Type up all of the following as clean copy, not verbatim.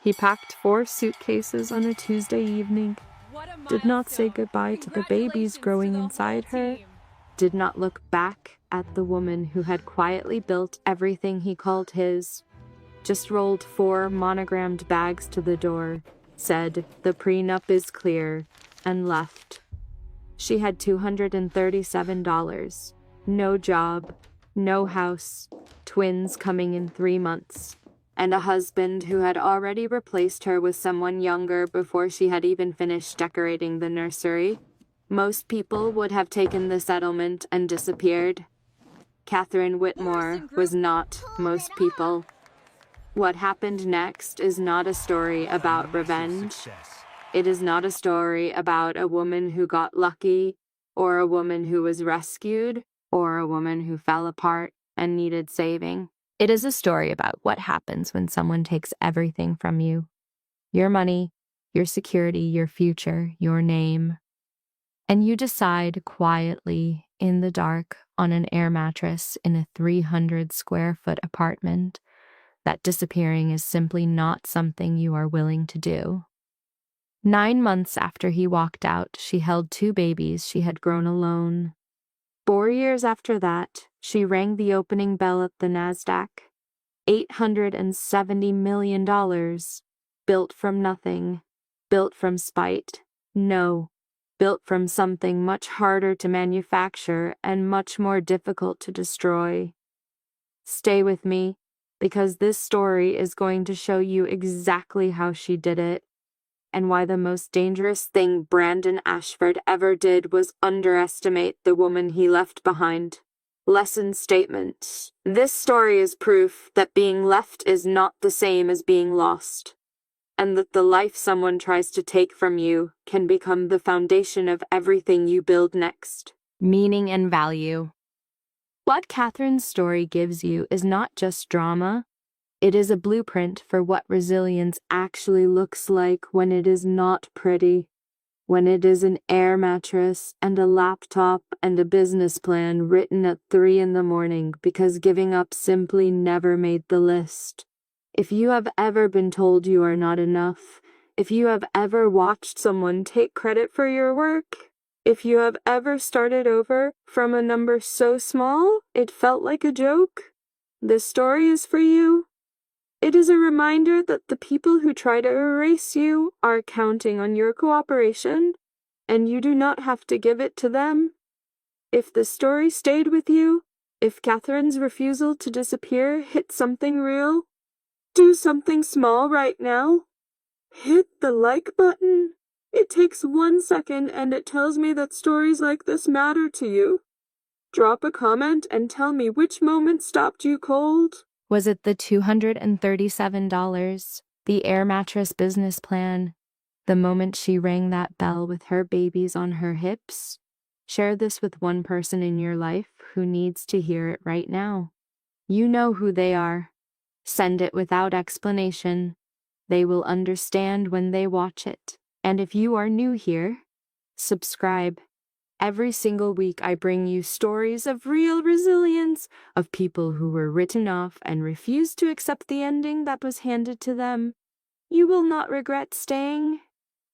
He packed 4 suitcases on a Tuesday evening, did not say goodbye to the babies growing inside her, did not look back at the woman who had quietly built everything he called his, just rolled 4 monogrammed bags to the door, said, "The prenup is clear," and left. She had $237, no job, no house, twins coming in 3 months, and a husband who had already replaced her with someone younger before she had even finished decorating the nursery. Most people would have taken the settlement and disappeared. Catherine Whitmore was not most people. What happened next is not a story about revenge. It is not a story about a woman who got lucky, or a woman who was rescued, or a woman who fell apart and needed saving. It is a story about what happens when someone takes everything from you. Your money, your security, your future, your name. And you decide quietly, in the dark, on an air mattress in a 300-square-foot apartment, that disappearing is simply not something you are willing to do. 9 months after he walked out, she held 2 babies she had grown alone. 4 years after that, she rang the opening bell at the NASDAQ. $870 million. Built from nothing. Built from spite. No. Built from something much harder to manufacture and much more difficult to destroy. Stay with me, because this story is going to show you exactly how she did it, and why the most dangerous thing Brandon Ashford ever did was underestimate the woman he left behind. Lesson statement. This story is proof that being left is not the same as being lost, and that the life someone tries to take from you can become the foundation of everything you build next. Meaning and value. What Catherine's story gives you is not just drama. It is a blueprint for what resilience actually looks like when it is not pretty, when it is an air mattress and a laptop and a business plan written at 3 a.m. because giving up simply never made the list. If you have ever been told you are not enough, if you have ever watched someone take credit for your work, if you have ever started over from a number so small it felt like a joke, this story is for you. It is a reminder that the people who try to erase you are counting on your cooperation, and you do not have to give it to them. If the story stayed with you, if Catherine's refusal to disappear hit something real, do something small right now. Hit the like button. It takes 1 second and it tells me that stories like this matter to you. Drop a comment and tell me which moment stopped you cold. Was it the $237, the air mattress business plan, the moment she rang that bell with her babies on her hips? Share this with one person in your life who needs to hear it right now. You know who they are. Send it without explanation. They will understand when they watch it. And if you are new here, subscribe. Every single week I bring you stories of real resilience, of people who were written off and refused to accept the ending that was handed to them. You will not regret staying.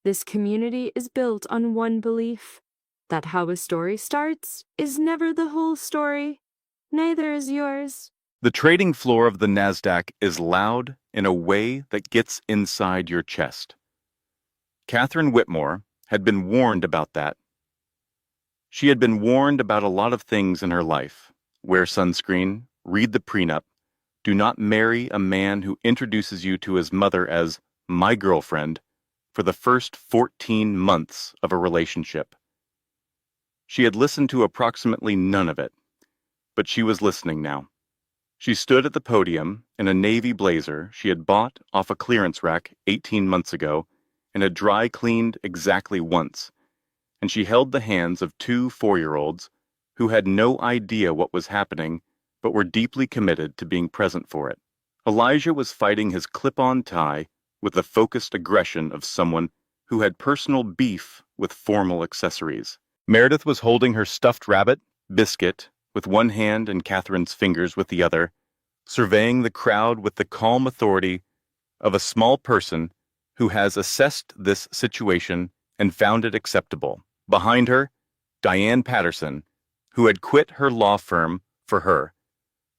This community is built on one belief, that how a story starts is never the whole story. Neither is yours. The trading floor of the NASDAQ is loud in a way that gets inside your chest. Catherine Whitmore had been warned about that. She had been warned about a lot of things in her life. Wear sunscreen, read the prenup, do not marry a man who introduces you to his mother as my girlfriend for the first 14 months of a relationship. She had listened to approximately none of it, but she was listening now. She stood at the podium in a navy blazer she had bought off a clearance rack 18 months ago and had dry cleaned exactly once, and she held the hands of 2 4-year-olds who had no idea what was happening but were deeply committed to being present for it. Elijah was fighting his clip-on tie with the focused aggression of someone who had personal beef with formal accessories. Meredith was holding her stuffed rabbit, Biscuit, with one hand and Catherine's fingers with the other, surveying the crowd with the calm authority of a small person who has assessed this situation and found it acceptable. Behind her, Diane Patterson, who had quit her law firm for her,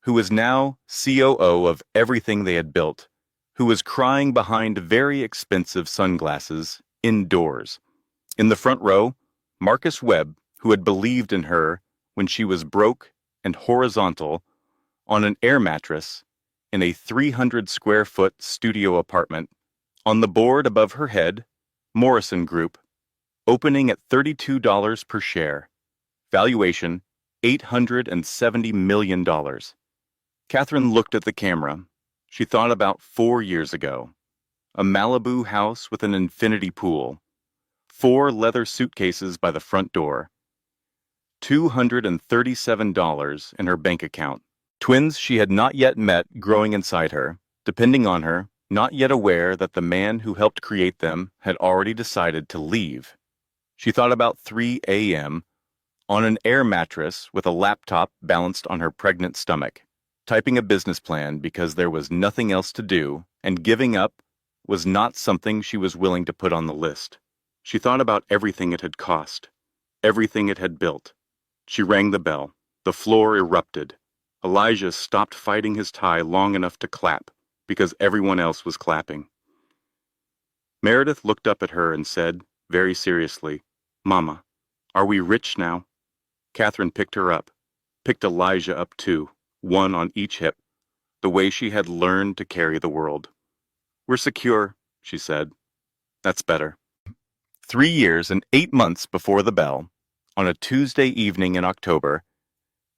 who was now COO of everything they had built, who was crying behind very expensive sunglasses indoors. In the front row, Marcus Webb, who had believed in her when she was broke and horizontal on an air mattress in a 300-square-foot studio apartment. On the board above her head, Morrison Group, opening at $32 per share. Valuation, $870 million. Catherine looked at the camera. She thought about 4 years ago. A Malibu house with an infinity pool. 4 leather suitcases by the front door. $237 in her bank account. Twins she had not yet met growing inside her, depending on her, not yet aware that the man who helped create them had already decided to leave. She thought about 3 a.m. on an air mattress with a laptop balanced on her pregnant stomach, typing a business plan because there was nothing else to do, and giving up was not something she was willing to put on the list. She thought about everything it had cost, everything it had built. She rang the bell. The floor erupted. Elijah stopped fighting his tie long enough to clap, because everyone else was clapping. Meredith looked up at her and said, very seriously, "Mama, are we rich now?" Catherine picked her up, picked Elijah up too, one on each hip, the way she had learned to carry the world. "We're secure," she said. "That's better." 3 years and 8 months before the bell, on a Tuesday evening in October,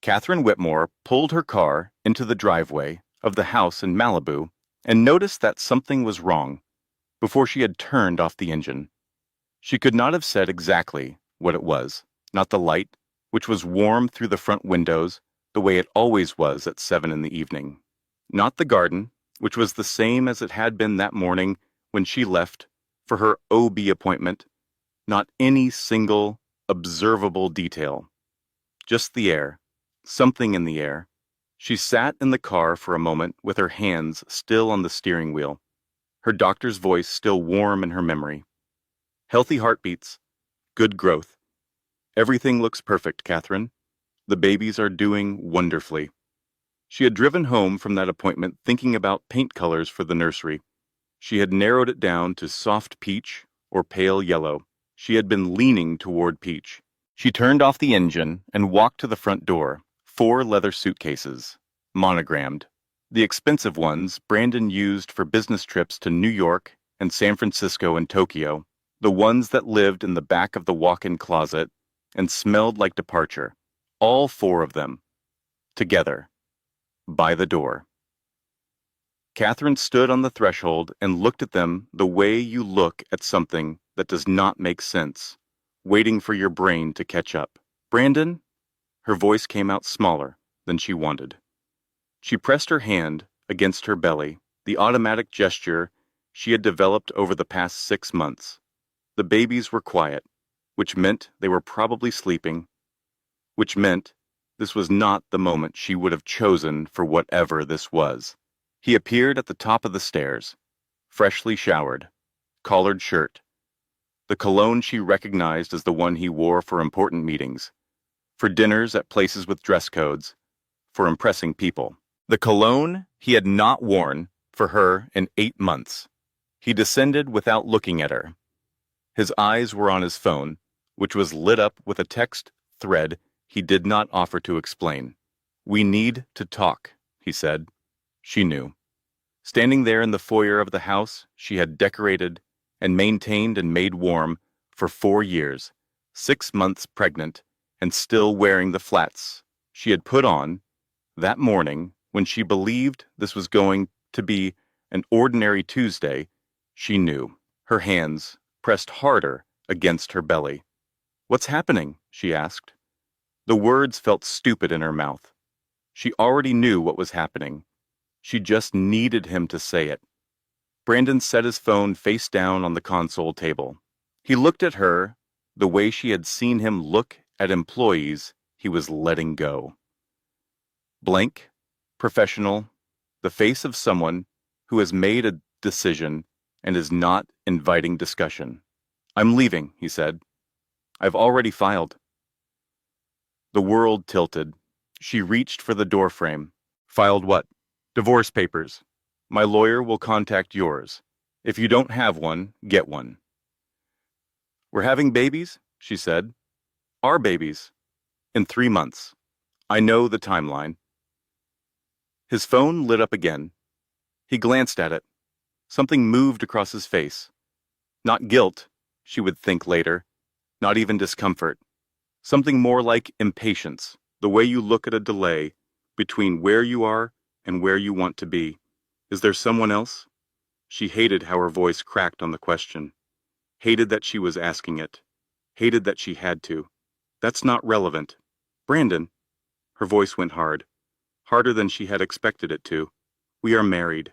Catherine Whitmore pulled her car into the driveway of the house in Malibu and noticed that something was wrong before she had turned off the engine. She could not have said exactly what it was, not the light, which was warm through the front windows the way it always was at 7 in the evening, not the garden, which was the same as it had been that morning when she left for her OB appointment, not any single observable detail, just the air. Something in the air. She sat in the car for a moment with her hands still on the steering wheel, her doctor's voice still warm in her memory. Healthy heartbeats, good growth. Everything looks perfect, Catherine. The babies are doing wonderfully. She had driven home from that appointment thinking about paint colors for the nursery. She had narrowed it down to soft peach or pale yellow. She had been leaning toward peach. She turned off the engine and walked to the front door. 4 leather suitcases, monogrammed. The expensive ones Brandon used for business trips to New York and San Francisco and Tokyo. The ones that lived in the back of the walk-in closet and smelled like departure. All 4 of them. Together. By the door. Catherine stood on the threshold and looked at them the way you look at something that does not make sense, waiting for your brain to catch up. "Brandon?" Her voice came out smaller than she wanted. She pressed her hand against her belly, the automatic gesture she had developed over the past 6 months. The babies were quiet, which meant they were probably sleeping, which meant this was not the moment she would have chosen for whatever this was. He appeared at the top of the stairs, freshly showered, collared shirt, the cologne she recognized as the one he wore for important meetings, for dinners at places with dress codes, for impressing people. The cologne he had not worn for her in 8 months. He descended without looking at her. His eyes were on his phone, which was lit up with a text thread he did not offer to explain. "We need to talk," he said. She knew. Standing there in the foyer of the house she had decorated and maintained and made warm for 4 years, 6 months pregnant, and still wearing the flats she had put on that morning when she believed this was going to be an ordinary Tuesday, she knew. Her hands pressed harder against her belly. "What's happening?" she asked. The words felt stupid in her mouth. She already knew what was happening. She just needed him to say it. Brandon set his phone face down on the console table. He looked at her the way she had seen him look at employees he was letting go. Blank, professional, the face of someone who has made a decision and is not inviting discussion. I'm leaving, he said. I've already filed. The world tilted. She reached for the doorframe. Filed what? Divorce papers. My lawyer will contact yours. If you don't have one, get one. We're having babies, she said. Our babies. In 3 months. I know the timeline. His phone lit up again. He glanced at it. Something moved across his face. Not guilt, she would think later. Not even discomfort. Something more like impatience, the way you look at a delay between where you are and where you want to be. Is there someone else? She hated how her voice cracked on the question. Hated that she was asking it. Hated that she had to. That's not relevant. Brandon. Her voice went hard. Harder than she had expected it to. We are married.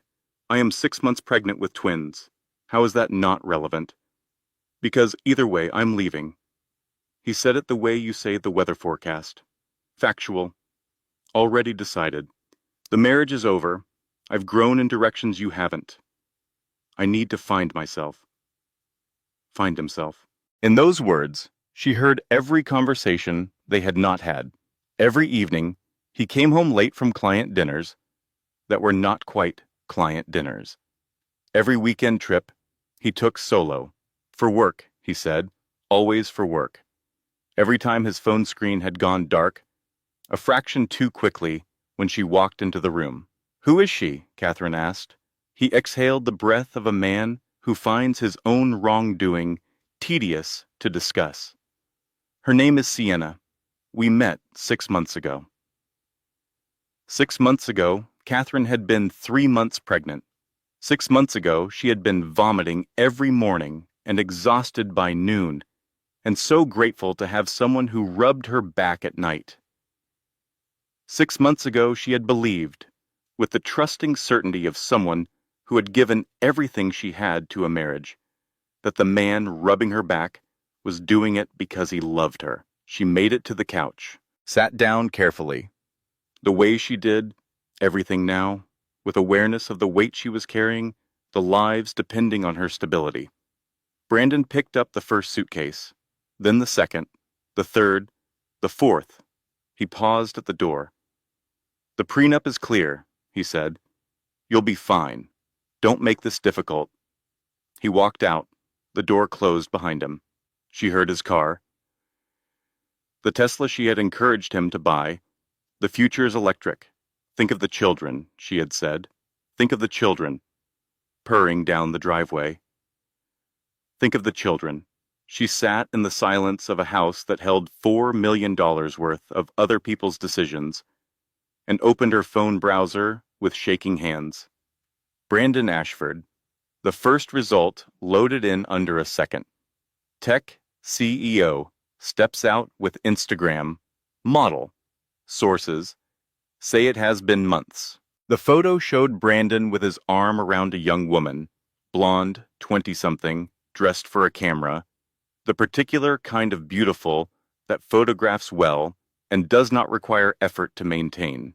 I am 6 months pregnant with twins. How is that not relevant? Because either way, I'm leaving. He said it the way you say the weather forecast. Factual. Already decided. The marriage is over. I've grown in directions you haven't. I need to find myself. Find himself. In those words, she heard every conversation they had not had. Every evening, he came home late from client dinners that were not quite client dinners. Every weekend trip, he took solo. For work, he said, always for work. Every time his phone screen had gone dark, a fraction too quickly when she walked into the room. Who is she? Catherine asked. He exhaled the breath of a man who finds his own wrongdoing tedious to discuss. Her name is Sienna. We met 6 months ago. 6 months ago, Catherine had been 3 months pregnant. 6 months ago, she had been vomiting every morning and exhausted by noon, and so grateful to have someone who rubbed her back at night. 6 months ago, she had believed, with the trusting certainty of someone who had given everything she had to a marriage, that the man rubbing her back was doing it because he loved her. She made it to the couch, sat down carefully. The way she did, everything now, with awareness of the weight she was carrying, the lives depending on her stability. Brandon picked up the first suitcase, then the second, the third, the fourth. He paused at the door. The prenup is clear, he said. You'll be fine. Don't make this difficult. He walked out. The door closed behind him. She heard his car. The Tesla she had encouraged him to buy. The future is electric. Think of the children, she had said. Think of the children. Purring down the driveway. Think of the children. She sat in the silence of a house that held $4 million worth of other people's decisions and opened her phone browser with shaking hands. Brandon Ashford. The first result loaded in under a second. Tech CEO steps out with Instagram. Model. Sources say it has been months. The photo showed Brandon with his arm around a young woman, blonde, 20-something, dressed for a camera, the particular kind of beautiful that photographs well and does not require effort to maintain.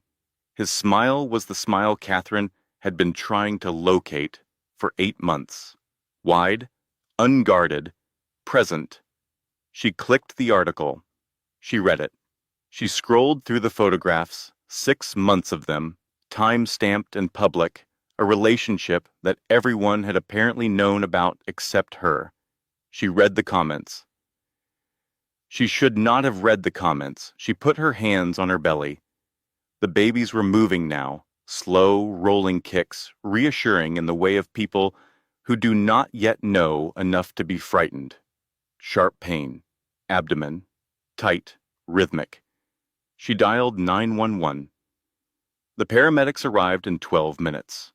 His smile was the smile Catherine had been trying to locate for 8 months. Wide, unguarded, present. She clicked the article. She read it. She scrolled through the photographs, 6 months of them, time-stamped and public, a relationship that everyone had apparently known about except her. She read the comments. She should not have read the comments. She put her hands on her belly. The babies were moving now, slow, rolling kicks, reassuring in the way of people who do not yet know enough to be frightened. Sharp pain, abdomen, tight, rhythmic. She dialed 911. The paramedics arrived in 12 minutes.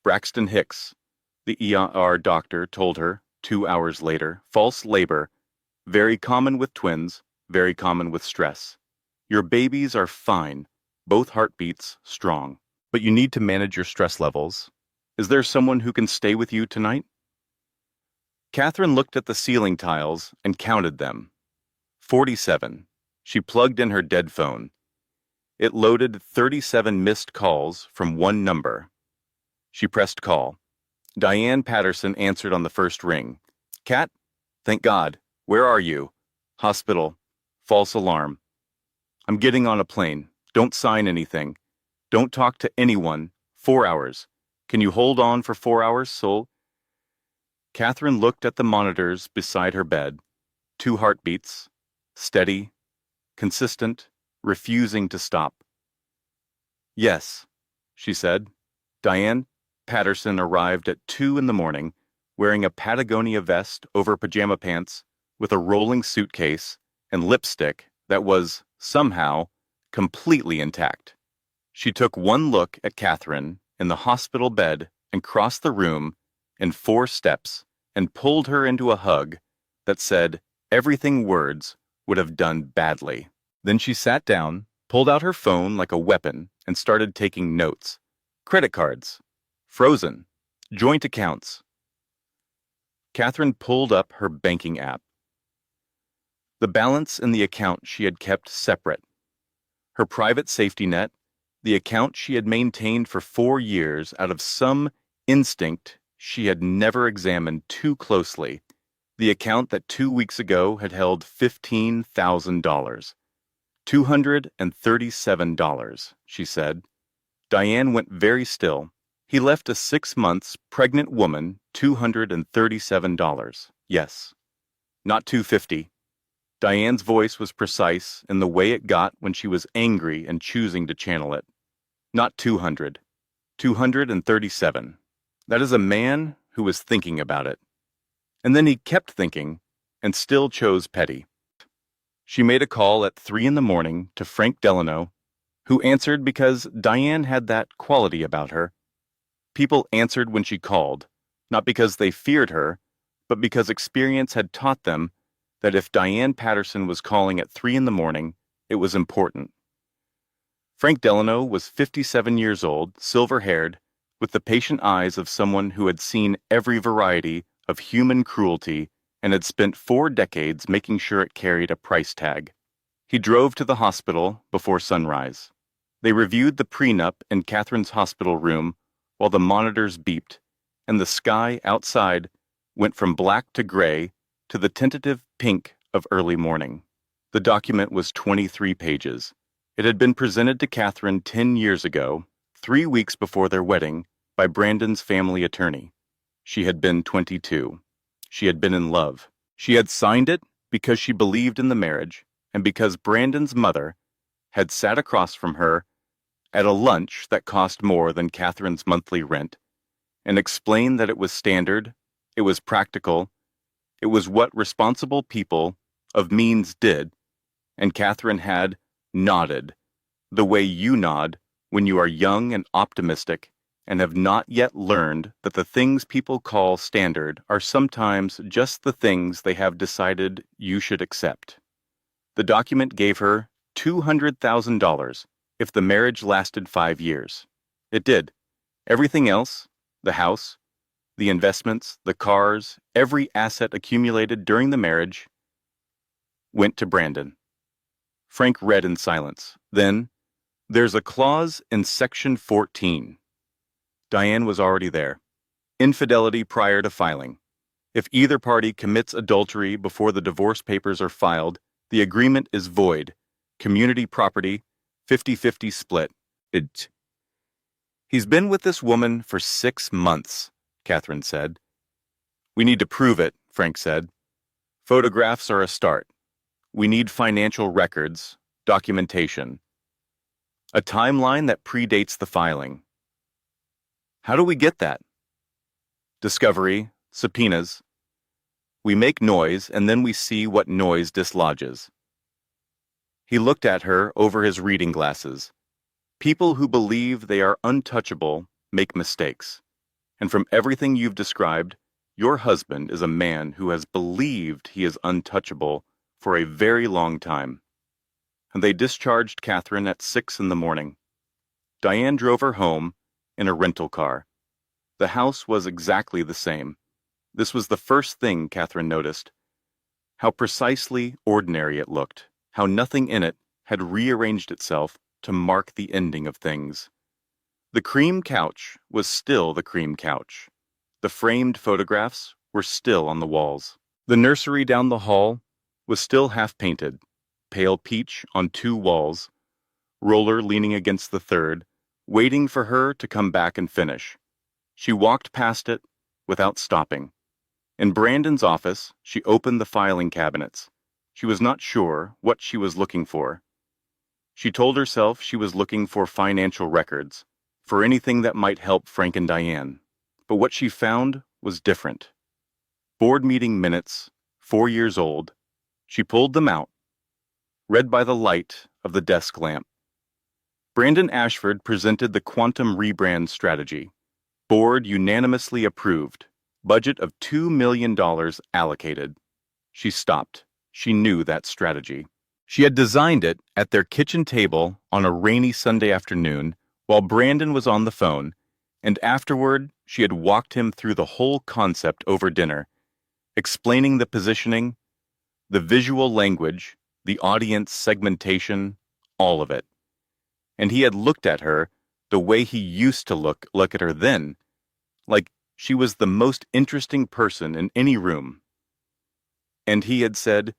Braxton Hicks, the ER doctor, told her, 2 hours later, false labor, very common with twins, very common with stress. Your babies are fine, both heartbeats strong, but you need to manage your stress levels. Is there someone who can stay with you tonight? Catherine looked at the ceiling tiles and counted them. 47. She plugged in her dead phone. It loaded 37 missed calls from one number. She pressed call. Diane Patterson answered on the first ring. Cat? Thank God. Where are you? Hospital. False alarm. I'm getting on a plane. Don't sign anything. Don't talk to anyone. 4 hours. Can you hold on for 4 hours, Sol? Catherine looked at the monitors beside her bed. 2 heartbeats. Steady. Consistent. Refusing to stop. Yes, she said. Diane Patterson arrived at 2 in the morning, wearing a Patagonia vest over pajama pants, with a rolling suitcase and lipstick that was, somehow, completely intact. She took one look at Catherine in the hospital bed and crossed the room in 4 steps and pulled her into a hug that said everything words would have done badly. Then she sat down, pulled out her phone like a weapon, and started taking notes. Credit cards. Frozen. Joint accounts. Catherine pulled up her banking app. The balance in the account she had kept separate. Her private safety net, the account she had maintained for 4 years out of some instinct she had never examined too closely, the account that 2 weeks ago had held $15,000. $237, she said. Diane went very still. He left a 6 months pregnant woman $237. Yes. Not $250. Diane's voice was precise in the way it got when she was angry and choosing to channel it. Not 200. 237. That is a man who was thinking about it. And then he kept thinking, and still chose petty. She made a call at 3 in the morning to Frank Delano, who answered because Diane had that quality about her. People answered when she called, not because they feared her, but because experience had taught them that if Diane Patterson was calling at 3 in the morning, it was important. Frank Delano was 57 years old, silver-haired, with the patient eyes of someone who had seen every variety of human cruelty and had spent 4 decades making sure it carried a price tag. He drove to the hospital before sunrise. They reviewed the prenup in Catherine's hospital room while the monitors beeped, and the sky outside went from black to gray to the tentative pink of early morning. The document was 23 pages. It had been presented to Catherine 10 years ago, 3 weeks before their wedding, by Brandon's family attorney. She had been 22. She had been in love. She had signed it because she believed in the marriage and because Brandon's mother had sat across from her at a lunch that cost more than Catherine's monthly rent and explained that it was standard, it was practical, it was what responsible people of means did, and Catherine had nodded, the way you nod when you are young and optimistic and have not yet learned that the things people call standard are sometimes just the things they have decided you should accept. The document gave her $200,000 if the marriage lasted 5 years. It did. Everything else, the house, the investments, the cars, every asset accumulated during the marriage, went to Brandon. Frank read in silence. Then, there's a clause in Section 14. Diane was already there. Infidelity prior to filing. If either party commits adultery before the divorce papers are filed, the agreement is void. Community property, 50-50 split. He's been with this woman for 6 months, Catherine said. We need to prove it, Frank said. Photographs are a start. We need financial records, documentation. A timeline that predates the filing. How do we get that? Discovery, subpoenas. We make noise and then we see what noise dislodges. He looked at her over his reading glasses. People who believe they are untouchable make mistakes. And from everything you've described, your husband is a man who has believed he is untouchable for a very long time. And they discharged Catherine at 6 in the morning. Diane drove her home in a rental car. The house was exactly the same. This was the first thing Catherine noticed. How precisely ordinary it looked, how nothing in it had rearranged itself to mark the ending of things. The cream couch was still the cream couch. The framed photographs were still on the walls. The nursery down the hall was still half painted, pale peach on 2 walls, Roller leaning against the third, waiting for her to come back and finish. She walked past it without stopping. In Brandon's office, she opened the filing cabinets. She was not sure what she was looking for. She told herself she was looking for financial records, for anything that might help Frank and Diane. But what she found was different. Board meeting minutes, 4 years old. She pulled them out, read by the light of the desk lamp. Brandon Ashford presented the quantum rebrand strategy. Board unanimously approved. Budget of $2 million allocated. She stopped. She knew that strategy. She had designed it at their kitchen table on a rainy Sunday afternoon while Brandon was on the phone, and afterward she had walked him through the whole concept over dinner, explaining the positioning, the visual language, the audience segmentation, all of it. And he had looked at her the way he used to look at her then, like she was the most interesting person in any room. And he had said,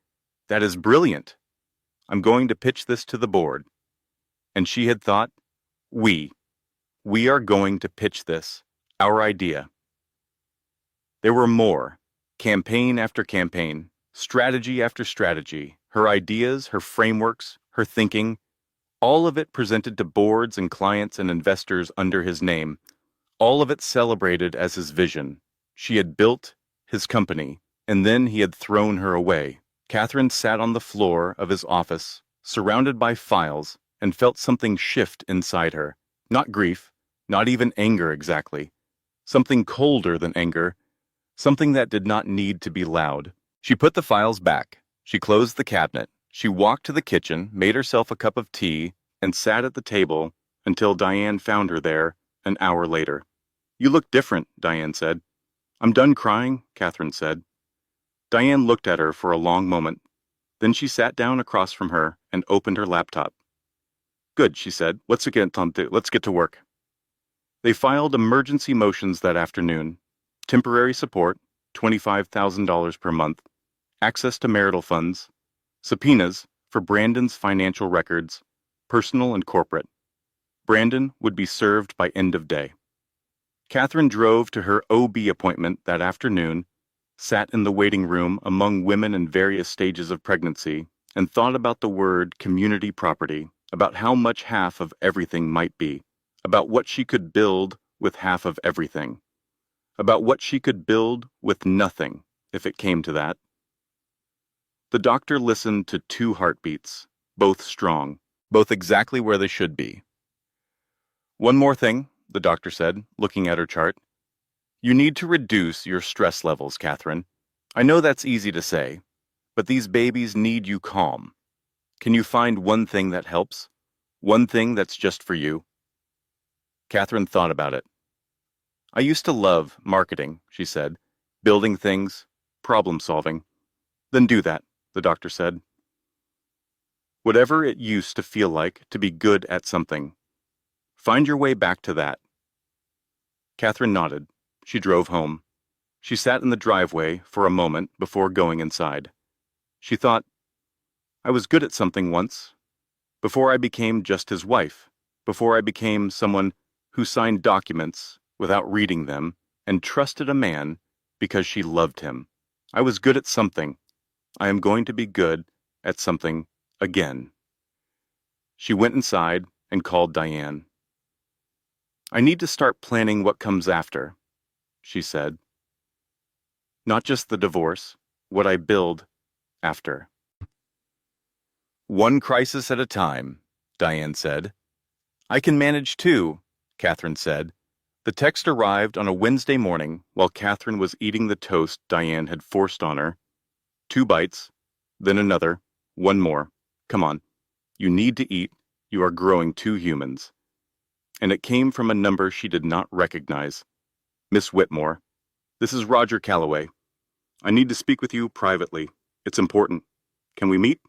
"That is brilliant. I'm going to pitch this to the board." And she had thought, we are going to pitch this, our idea. There were more, campaign after campaign, strategy after strategy, her ideas, her frameworks, her thinking, all of it presented to boards and clients and investors under his name, all of it celebrated as his vision. She had built his company, and then he had thrown her away. Catherine sat on the floor of his office, surrounded by files, and felt something shift inside her. Not grief, not even anger exactly. Something colder than anger, something that did not need to be loud. She put the files back. She closed the cabinet. She walked to the kitchen, made herself a cup of tea, and sat at the table until Diane found her there an hour later. "You look different," Diane said. "I'm done crying," Catherine said. Diane looked at her for a long moment. Then she sat down across from her and opened her laptop. "Good," she said. Let's get to work." They filed emergency motions that afternoon. Temporary support, $25,000 per month. Access to marital funds. Subpoenas for Brandon's financial records, personal and corporate. Brandon would be served by end of day. Catherine drove to her OB appointment that afternoon, sat in the waiting room among women in various stages of pregnancy, and thought about the word community property, about how much half of everything might be, about what she could build with half of everything, about what she could build with nothing if it came to that. The doctor listened to 2 heartbeats, both strong, both exactly where they should be. "One more thing," the doctor said, looking at her chart. "You need to reduce your stress levels, Catherine. I know that's easy to say, but these babies need you calm. Can you find one thing that helps? One thing that's just for you?" Catherine thought about it. "I used to love marketing," she said, "building things, problem solving." "Then do that," the doctor said. "Whatever it used to feel like to be good at something. Find your way back to that." Catherine nodded. She drove home. She sat in the driveway for a moment before going inside. She thought, "I was good at something once. Before I became just his wife. Before I became someone who signed documents without reading them and trusted a man because she loved him. I was good at something. I am going to be good at something again." She went inside and called Diane. "I need to start planning what comes after," she said. "Not just the divorce, what I build after." "One crisis at a time," Diane said. "I can manage 2, Catherine said. The text arrived on a Wednesday morning while Catherine was eating the toast Diane had forced on her. 2 bites, then another, 1 more. "Come on. You need to eat. You are growing 2 humans." And it came from a number she did not recognize. "Miss Whitmore, this is Roger Calloway. I need to speak with you privately. It's important. Can we meet?"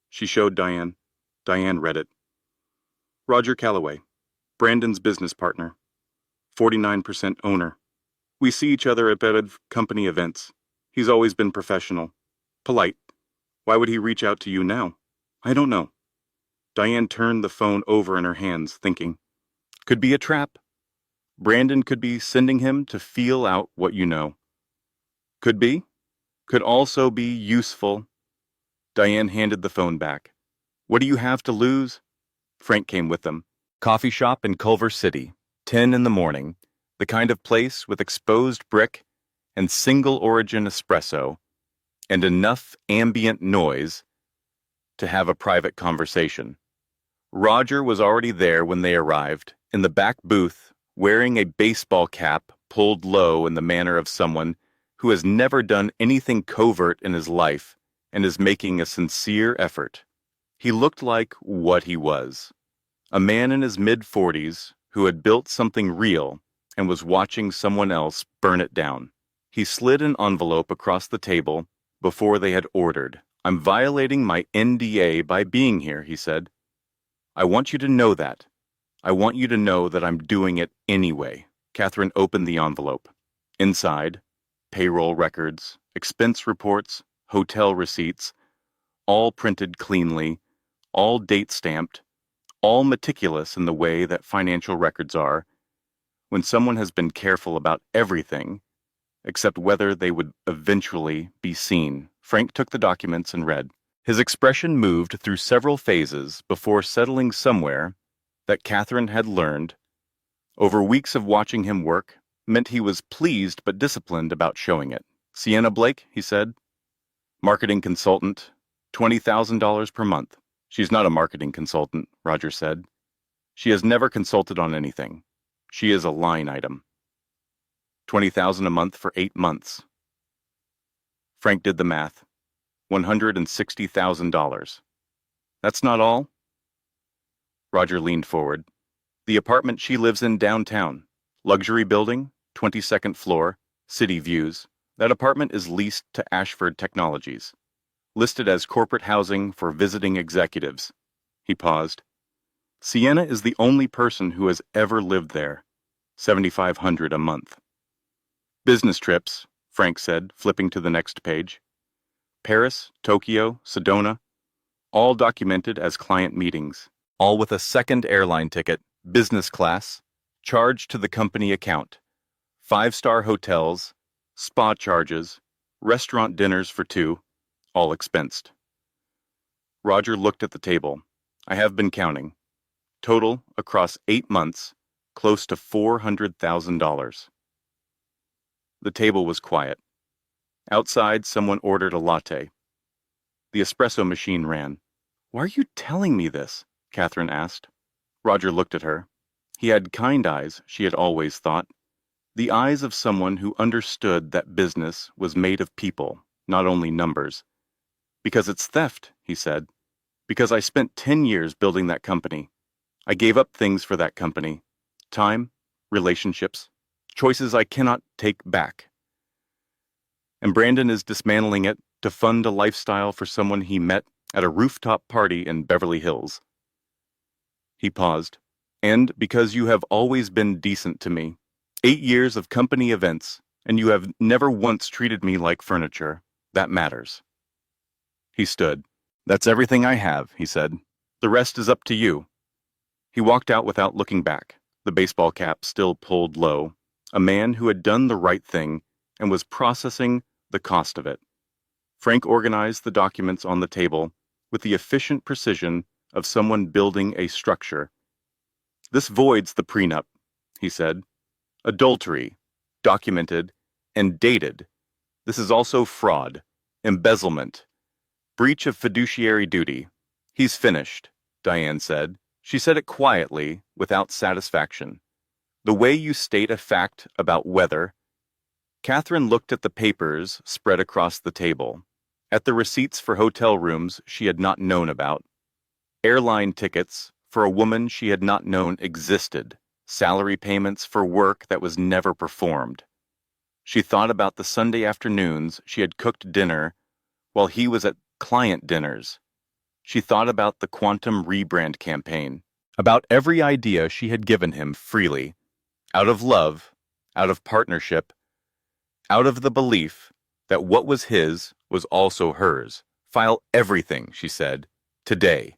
She showed Diane. Diane read it. "Roger Calloway, Brandon's business partner, 49% owner. We see each other at company events. He's always been professional. Polite. Why would he reach out to you now? I don't know. Diane turned the phone over in her hands, thinking. Could be a trap. Brandon could be sending him to feel out what you know. Could be. Could also be useful. Diane handed the phone back. What do you have to lose? Frank came with them. Coffee shop in Culver City, 10 in the morning, the kind of place with exposed brick and single-origin espresso and enough ambient noise to have a private conversation. Roger was already there when they arrived, in the back booth, wearing a baseball cap pulled low in the manner of someone who has never done anything covert in his life and is making a sincere effort. He looked like what he was, a man in his mid-40s who had built something real and was watching someone else burn it down. He slid an envelope across the table before they had ordered. I'm violating my NDA by being here, he said. I want you to know that. I want you to know that I'm doing it anyway. Catherine opened the envelope. Inside, payroll records, expense reports, hotel receipts, all printed cleanly, all date-stamped, all meticulous in the way that financial records are, when someone has been careful about everything, except whether they would eventually be seen. Frank took the documents and read. His expression moved through several phases before settling somewhere that Catherine had learned, over weeks of watching him work, meant he was pleased but disciplined about showing it. Sienna Blake, he said. Marketing consultant, $20,000 per month. She's not a marketing consultant, Roger said. She has never consulted on anything. She is a line item. $20,000 a month for 8 months. Frank did the math. $160,000. That's not all? Roger leaned forward. The apartment she lives in downtown. Luxury building, 22nd floor, city views. That apartment is leased to Ashford Technologies. Listed as corporate housing for visiting executives. He paused. Sienna is the only person who has ever lived there. $7,500 a month. Business trips, Frank said, flipping to the next page. Paris, Tokyo, Sedona, all documented as client meetings, all with a second airline ticket, business class, charged to the company account, 5-star hotels, spa charges, restaurant dinners for 2, all expensed. Roger looked at the table. I have been counting. Total, across 8 months, close to $400,000. The table was quiet. Outside, someone ordered a latte. The espresso machine ran. Why are you telling me this? Catherine asked. Roger looked at her. He had kind eyes, she had always thought. The eyes of someone who understood that business was made of people, not only numbers. Because it's theft, he said. Because I spent 10 years building that company. I gave up things for that company. Time, relationships, choices I cannot take back. And Brandon is dismantling it to fund a lifestyle for someone he met at a rooftop party in Beverly Hills. He paused. And because you have always been decent to me. 8 years of company events, and you have never once treated me like furniture. That matters. He stood. That's everything I have, he said. The rest is up to you. He walked out without looking back, the baseball cap still pulled low, a man who had done the right thing and was processing the cost of it. Frank organized the documents on the table with the efficient precision of someone building a structure. This voids the prenup, he said. Adultery, documented, and dated. This is also fraud, embezzlement, breach of fiduciary duty. He's finished, Diane said. She said it quietly, without satisfaction. The way you state a fact about weather. Catherine looked at the papers spread across the table, at the receipts for hotel rooms she had not known about, airline tickets for a woman she had not known existed, salary payments for work that was never performed. She thought about the Sunday afternoons she had cooked dinner while he was at client dinners. She thought about the Quantum rebrand campaign, about every idea she had given him freely, out of love, out of partnership, out of the belief that what was his was also hers. File everything, she said, today.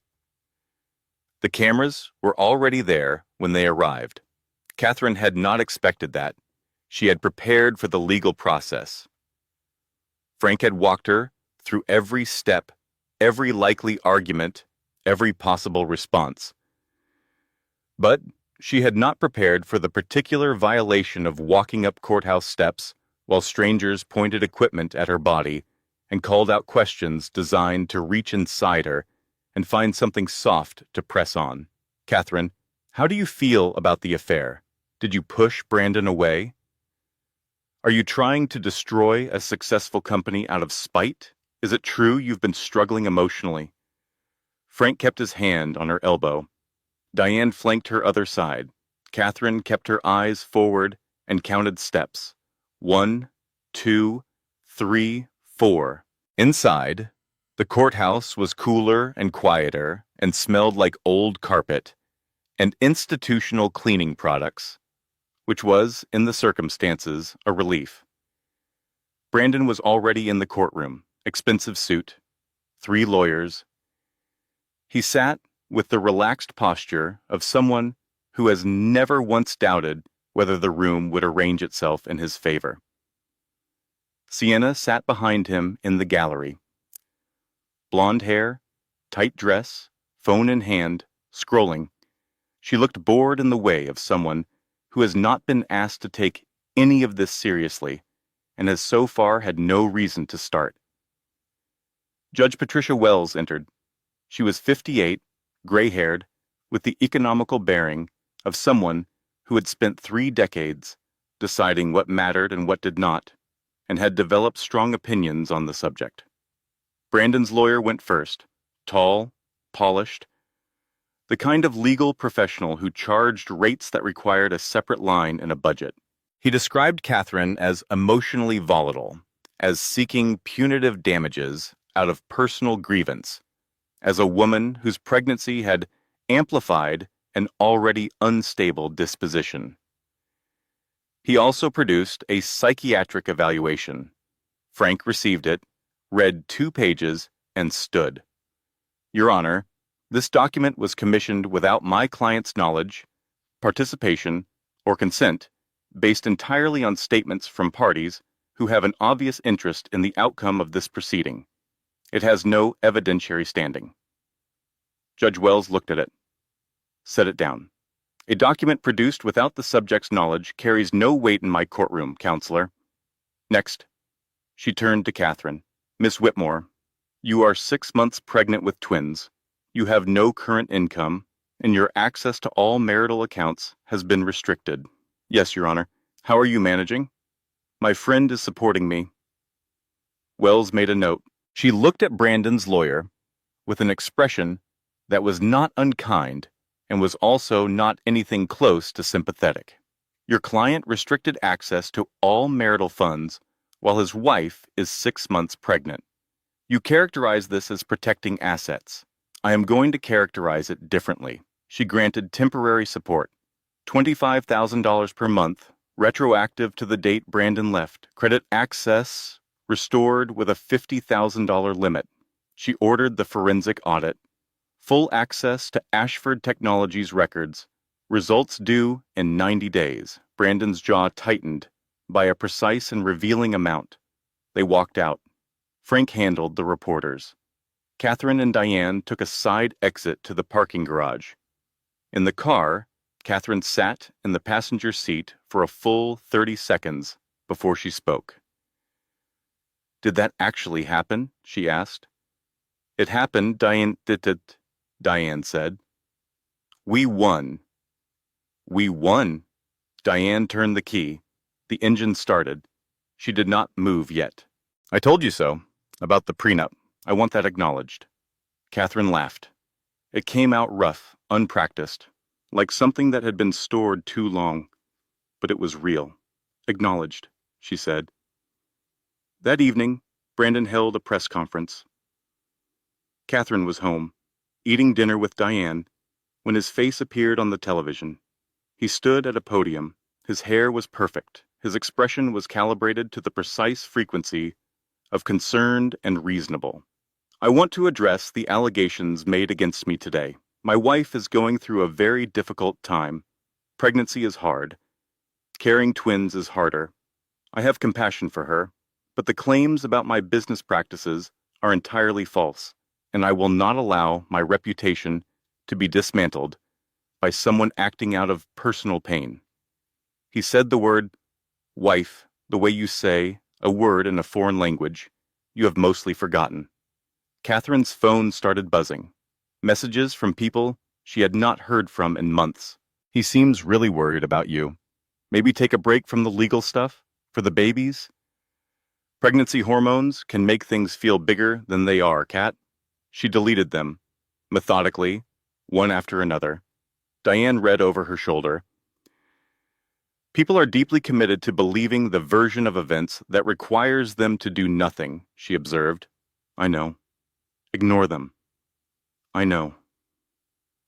The cameras were already there when they arrived. Catherine had not expected that. She had prepared for the legal process. Frank had walked her through every step, every likely argument, every possible response. But she had not prepared for the particular violation of walking up courthouse steps while strangers pointed equipment at her body and called out questions designed to reach inside her and find something soft to press on. Catherine, how do you feel about the affair? Did you push Brandon away? Are you trying to destroy a successful company out of spite? Is it true you've been struggling emotionally? Frank kept his hand on her elbow. Diane flanked her other side. Catherine kept her eyes forward and counted steps. 1, 2, 3, 4. Inside, the courthouse was cooler and quieter and smelled like old carpet and institutional cleaning products, which was, in the circumstances, a relief. Brandon was already in the courtroom, expensive suit, 3 lawyers. He sat with the relaxed posture of someone who has never once doubted whether the room would arrange itself in his favor. Sienna sat behind him in the gallery. Blonde hair, tight dress, phone in hand, scrolling. She looked bored in the way of someone who has not been asked to take any of this seriously and has so far had no reason to start. Judge Patricia Wells entered. She was 58, gray-haired, with the economical bearing of someone who had spent 3 decades deciding what mattered and what did not, and had developed strong opinions on the subject. Brandon's lawyer went first, tall, polished, the kind of legal professional who charged rates that required a separate line in a budget. He described Catherine as emotionally volatile, as seeking punitive damages out of personal grievance, as a woman whose pregnancy had amplified an already unstable disposition. He also produced a psychiatric evaluation. Frank received it, read 2 pages, and stood. Your Honor, this document was commissioned without my client's knowledge, participation, or consent, based entirely on statements from parties who have an obvious interest in the outcome of this proceeding. It has no evidentiary standing. Judge Wells looked at it. Set it down. A document produced without the subject's knowledge carries no weight in my courtroom, Counselor. Next. She turned to Catherine. Miss Whitmore, you are 6 months pregnant with twins. You have no current income, and your access to all marital accounts has been restricted. Yes, Your Honor. How are you managing? My friend is supporting me. Wells made a note. She looked at Brandon's lawyer with an expression that was not unkind and was also not anything close to sympathetic. Your client restricted access to all marital funds while his wife is 6 months pregnant. You characterize this as protecting assets. I am going to characterize it differently. She granted temporary support, $25,000 per month, retroactive to the date Brandon left. Credit access restored with a $50,000 limit. She ordered the forensic audit. Full access to Ashford Technologies records. Results due in 90 days. Brandon's jaw tightened by a precise and revealing amount. They walked out. Frank handled the reporters. Catherine and Diane took a side exit to the parking garage. In the car, Catherine sat in the passenger seat for a full 30 seconds before she spoke. Did that actually happen? She asked. It happened, Diane said. We won. We won. Diane turned the key. The engine started. She did not move yet. I told you so, about the prenup. I want that acknowledged. Catherine laughed. It came out rough, unpracticed, like something that had been stored too long. But it was real. Acknowledged, she said. That evening, Brandon held a press conference. Catherine was home, eating dinner with Diane, when his face appeared on the television. He stood at a podium. His hair was perfect, his expression was calibrated to the precise frequency of concerned and reasonable. I want to address the allegations made against me today. My wife is going through a very difficult time. Pregnancy is hard. Carrying twins is harder. I have compassion for her, but the claims about my business practices are entirely false, and I will not allow my reputation to be dismantled by someone acting out of personal pain. He said the word wife the way you say a word in a foreign language you have mostly forgotten. Catherine's phone started buzzing. Messages from people she had not heard from in months. He seems really worried about you. Maybe take a break from the legal stuff? For the babies? Pregnancy hormones can make things feel bigger than they are, Kat. She deleted them, methodically, one after another. Diane read over her shoulder. People are deeply committed to believing the version of events that requires them to do nothing, she observed. I know. Ignore them. I know.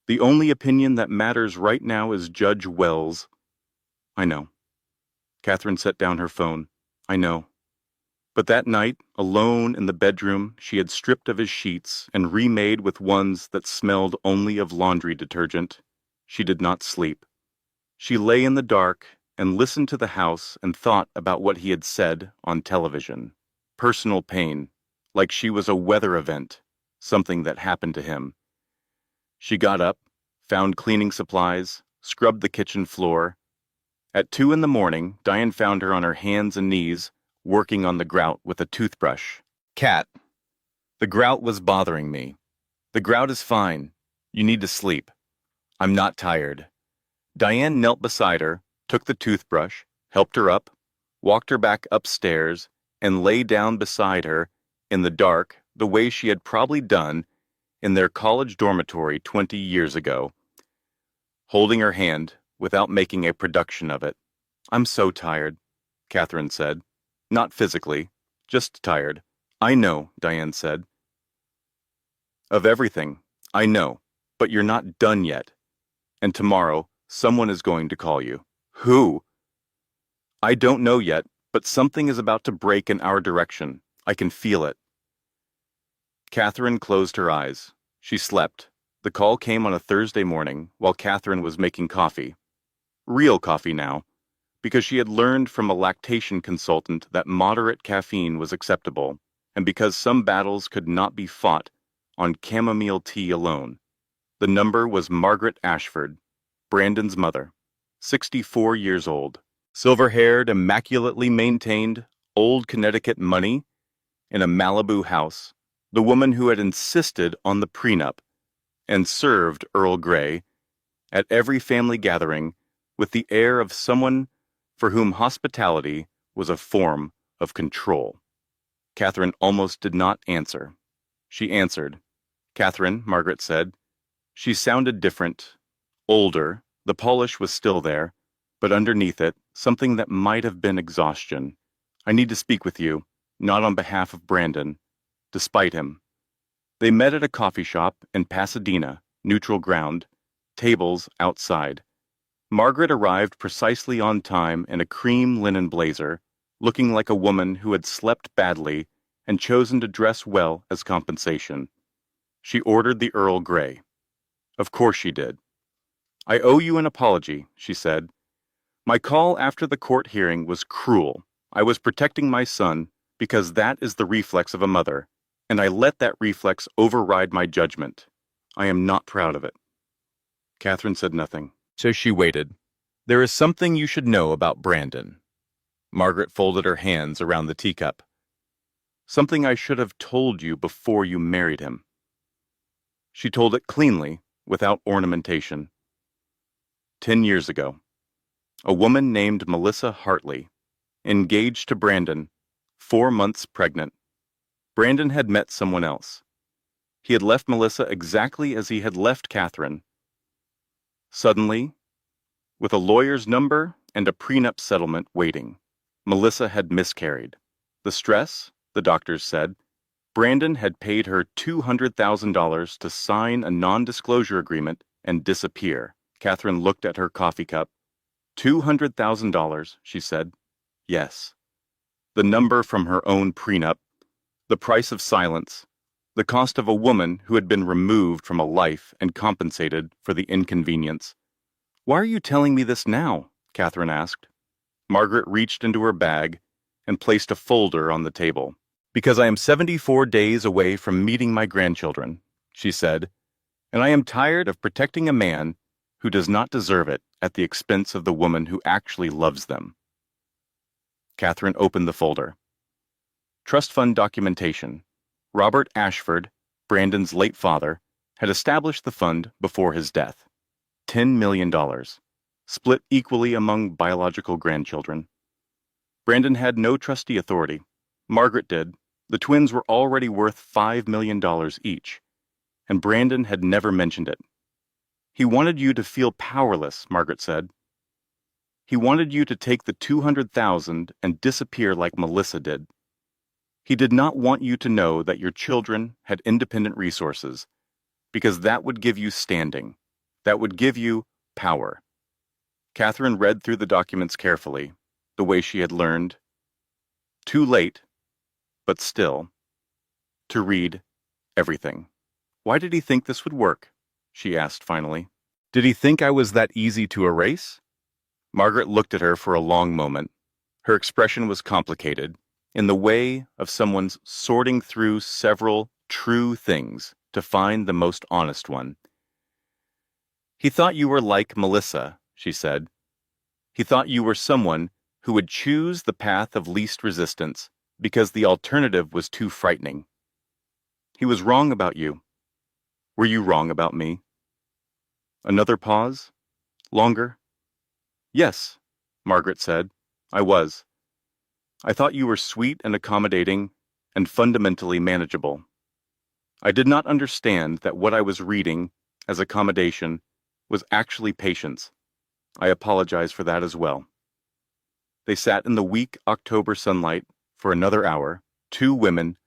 The only opinion that matters right now is Judge Wells. I know. Catherine set down her phone. I know. But that night, alone in the bedroom, she had stripped of his sheets and remade with ones that smelled only of laundry detergent. She did not sleep. She lay in the dark and listened to the house and thought about what he had said on television. Personal pain, like she was a weather event, something that happened to him. She got up, found cleaning supplies, scrubbed the kitchen floor. At 2 a.m, Diane found her on her hands and knees, working on the grout with a toothbrush. Kat, the grout was bothering me. The grout is fine. You need to sleep. I'm not tired. Diane knelt beside her, took the toothbrush, helped her up, walked her back upstairs, and lay down beside her, in the dark, the way she had probably done in their college dormitory 20 years ago, holding her hand without making a production of it. I'm so tired, Catherine said. Not physically, just tired. I know, Diane said. Of everything, I know, but you're not done yet. And tomorrow, someone is going to call you. Who? I don't know yet, but something is about to break in our direction. I can feel it. Catherine closed her eyes. She slept. The call came on a Thursday morning while Catherine was making coffee. Real coffee now, because she had learned from a lactation consultant that moderate caffeine was acceptable, and because some battles could not be fought on chamomile tea alone. The number was Margaret Ashford, Brandon's mother, 64 years old, silver-haired, immaculately maintained, old Connecticut money in a Malibu house, the woman who had insisted on the prenup and served Earl Grey at every family gathering with the air of someone for whom hospitality was a form of control. Catherine almost did not answer. She answered. Catherine, Margaret said. She sounded different, older. The polish was still there, but underneath it, something that might have been exhaustion. I need to speak with you, not on behalf of Brandon, despite him. They met at a coffee shop in Pasadena, neutral ground, tables outside. Margaret arrived precisely on time in a cream linen blazer, looking like a woman who had slept badly and chosen to dress well as compensation. She ordered the Earl Grey. Of course she did. I owe you an apology, she said. My call after the court hearing was cruel. I was protecting my son because that is the reflex of a mother, and I let that reflex override my judgment. I am not proud of it. Catherine said nothing. So she waited. There is something you should know about Brandon. Margaret folded her hands around the teacup. Something I should have told you before you married him. She told it cleanly, without ornamentation. 10 years ago, a woman named Melissa Hartley, engaged to Brandon, 4 months pregnant. Brandon had met someone else. He had left Melissa exactly as he had left Catherine. Suddenly, with a lawyer's number and a prenup settlement waiting, Melissa had miscarried. The stress, the doctors said, Brandon had paid her $200,000 to sign a non-disclosure agreement and disappear. Catherine looked at her coffee cup. $200,000, she said. Yes. The number from her own prenup, the price of silence, the cost of a woman who had been removed from a life and compensated for the inconvenience. Why are you telling me this now? Catherine asked. Margaret reached into her bag and placed a folder on the table. Because I am 74 days away from meeting my grandchildren, she said, and I am tired of protecting a man who does not deserve it at the expense of the woman who actually loves them. Catherine opened the folder. Trust fund documentation. Robert Ashford, Brandon's late father, had established the fund before his death. $10 million, split equally among biological grandchildren. Brandon had no trustee authority. Margaret did. The twins were already worth $5 million each, and Brandon had never mentioned it. He wanted you to feel powerless, Margaret said. He wanted you to take the $200,000 and disappear like Melissa did. He did not want you to know that your children had independent resources, because that would give you standing. That would give you power. Catherine read through the documents carefully, the way she had learned. Too late, but still, to read everything. Why did he think this would work? She asked finally. Did he think I was that easy to erase? Margaret looked at her for a long moment. Her expression was complicated, in the way of someone's sorting through several true things to find the most honest one. He thought you were like Melissa, she said. He thought you were someone who would choose the path of least resistance because the alternative was too frightening. He was wrong about you. Were you wrong about me? Another pause? Longer? Yes, Margaret said. I was. I thought you were sweet and accommodating and fundamentally manageable. I did not understand that what I was reading as accommodation was actually patience. I apologize for that as well. They sat in the weak October sunlight for another hour, two women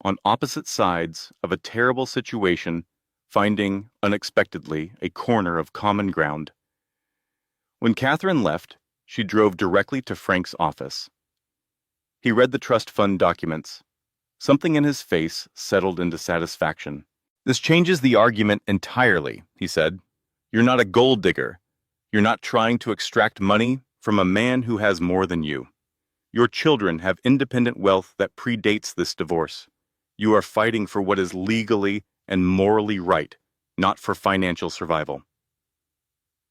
on opposite sides of a terrible situation, finding, unexpectedly, a corner of common ground. When Catherine left, she drove directly to Frank's office. He read the trust fund documents. Something in his face settled into satisfaction. This changes the argument entirely, he said. You're not a gold digger. You're not trying to extract money from a man who has more than you. Your children have independent wealth that predates this divorce. You are fighting for what is legally and morally right, not for financial survival.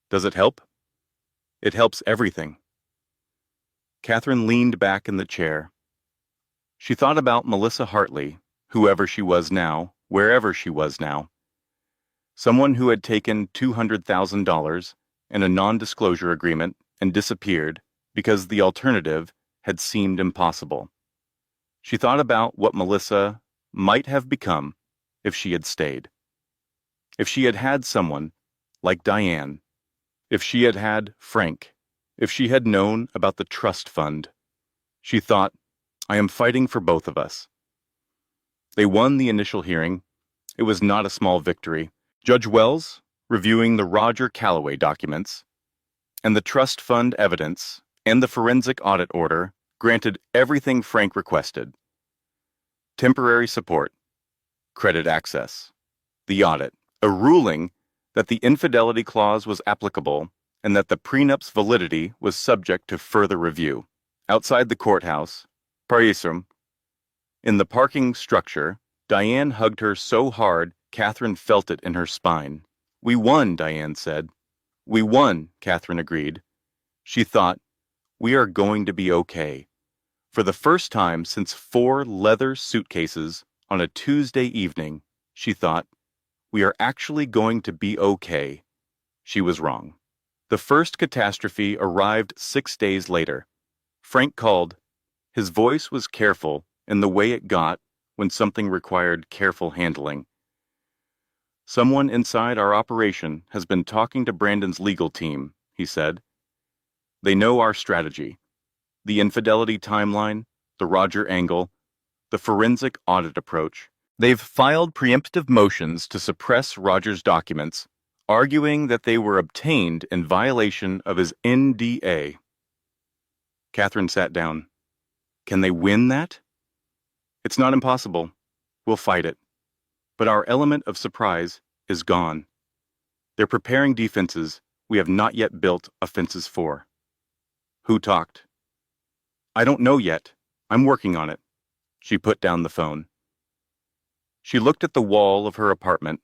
Does it help? It helps everything. Catherine leaned back in the chair. She thought about Melissa Hartley, whoever she was now, wherever she was now. Someone who had taken $200,000 and a non-disclosure agreement and disappeared because the alternative had seemed impossible. She thought about what Melissa might have become if she had stayed. If she had had someone like Diane, if she had had Frank, if she had known about the trust fund. She thought, I am fighting for both of us. They won the initial hearing. It was not a small victory. Judge Wells, reviewing the Roger Calloway documents, and the trust fund evidence, and the forensic audit order, granted everything Frank requested. Temporary support, credit access, the audit, a ruling that the infidelity clause was applicable and that the prenup's validity was subject to further review. Outside the courthouse, Parisum, in the parking structure, Diane hugged her so hard Catherine felt it in her spine. We won, Diane said. We won, Catherine agreed. She thought, we are going to be okay. For the first time since 4 leather suitcases on a Tuesday evening, she thought, we are actually going to be okay. She was wrong. The first catastrophe arrived 6 days later. Frank called. His voice was careful in the way it got when something required careful handling. Someone inside our operation has been talking to Brandon's legal team, he said. They know our strategy. The infidelity timeline, the Roger angle, the forensic audit approach. They've filed preemptive motions to suppress Roger's documents, arguing that they were obtained in violation of his NDA. Catherine sat down. Can they win that? It's not impossible. We'll fight it. But our element of surprise is gone. They're preparing defenses we have not yet built offenses for. Who talked? I don't know yet. I'm working on it. She put down the phone. She looked at the wall of her apartment.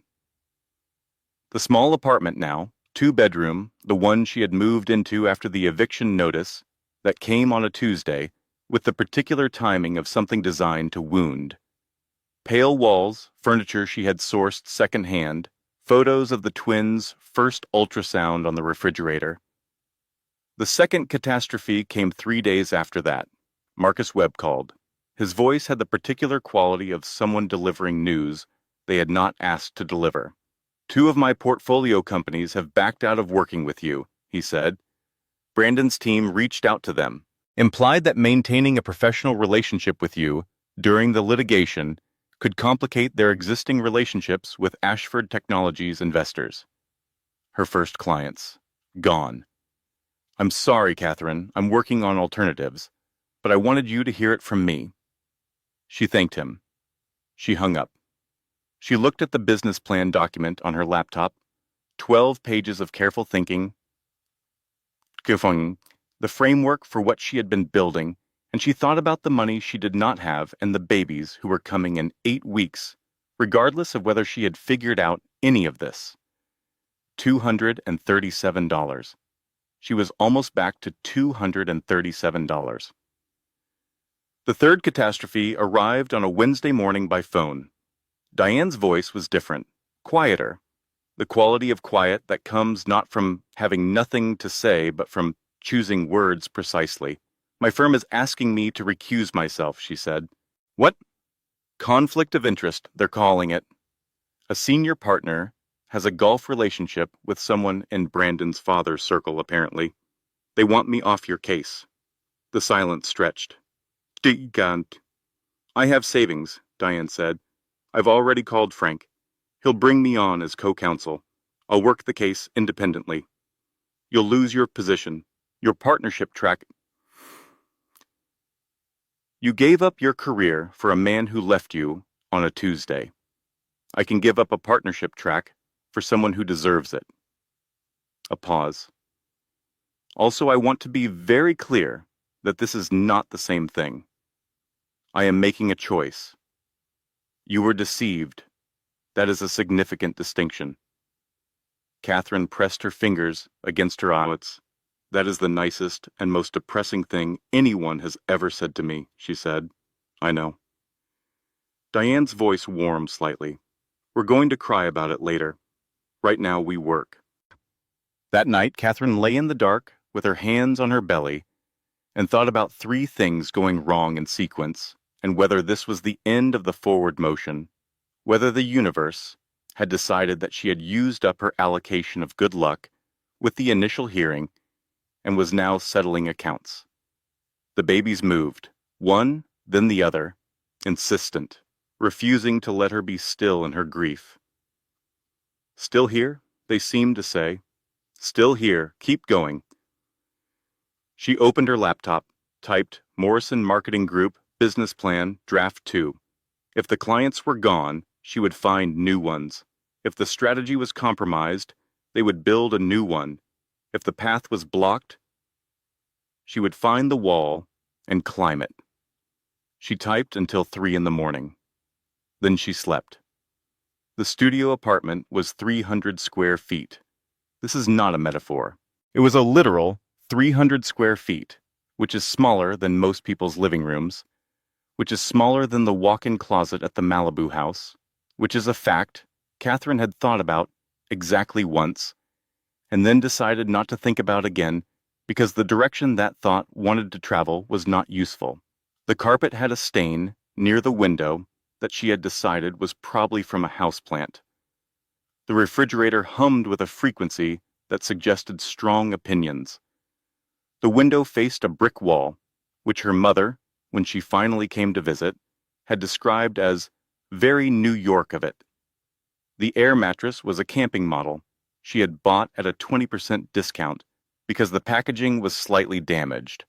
The small apartment now, 2-bedroom, the one she had moved into after the eviction notice that came on a Tuesday, with the particular timing of something designed to wound. Pale walls, furniture she had sourced secondhand, photos of the twins' first ultrasound on the refrigerator. The second catastrophe came 3 days after that. Marcus Webb called. His voice had the particular quality of someone delivering news they had not asked to deliver. 2 of my portfolio companies have backed out of working with you, he said. Brandon's team reached out to them, implied that maintaining a professional relationship with you during the litigation could complicate their existing relationships with Ashford Technologies investors. Her first clients. Gone. I'm sorry, Catherine. I'm working on alternatives, but I wanted you to hear it from me. She thanked him. She hung up. She looked at the business plan document on her laptop, 12 pages of careful thinking, the framework for what she had been building, and she thought about the money she did not have and the babies who were coming in 8 weeks, regardless of whether she had figured out any of this. $237. She was almost back to $237. The third catastrophe arrived on a Wednesday morning by phone. Diane's voice was different, quieter, the quality of quiet that comes not from having nothing to say but from choosing words precisely. My firm is asking me to recuse myself, she said. What? Conflict of interest, they're calling it. A senior partner has a golf relationship with someone in Brandon's father's circle, apparently. They want me off your case. The silence stretched. Digant. I have savings, Diane said. I've already called Frank. He'll bring me on as co-counsel. I'll work the case independently. You'll lose your position, your partnership track. You gave up your career for a man who left you on a Tuesday. I can give up a partnership track for someone who deserves it. A pause. Also, I want to be very clear that this is not the same thing. I am making a choice. You were deceived. That is a significant distinction. Catherine pressed her fingers against her eyelids. That is the nicest and most depressing thing anyone has ever said to me, she said. I know. Diane's voice warmed slightly. We're going to cry about it later. Right now we work. That night, Catherine lay in the dark with her hands on her belly and thought about 3 things going wrong in sequence and whether this was the end of the forward motion, whether the universe had decided that she had used up her allocation of good luck with the initial hearing and was now settling accounts. The babies moved, one, then the other, insistent, refusing to let her be still in her grief. Still here, they seemed to say. Still here, keep going. She opened her laptop, typed Morrison Marketing Group, Business Plan, Draft 2. If the clients were gone, she would find new ones. If the strategy was compromised, they would build a new one. If the path was blocked, she would find the wall and climb it. She typed until 3 a.m. Then she slept. The studio apartment was 300 square feet. This is not a metaphor. It was a literal 300 square feet, which is smaller than most people's living rooms, which is smaller than the walk-in closet at the Malibu house, which is a fact Catherine had thought about exactly once, and then decided not to think about again because the direction that thought wanted to travel was not useful. The carpet had a stain near the window that she had decided was probably from a houseplant. The refrigerator hummed with a frequency that suggested strong opinions. The window faced a brick wall, which her mother, when she finally came to visit, had described as very New York of it. The air mattress was a camping model she had bought at a 20% discount because the packaging was slightly damaged.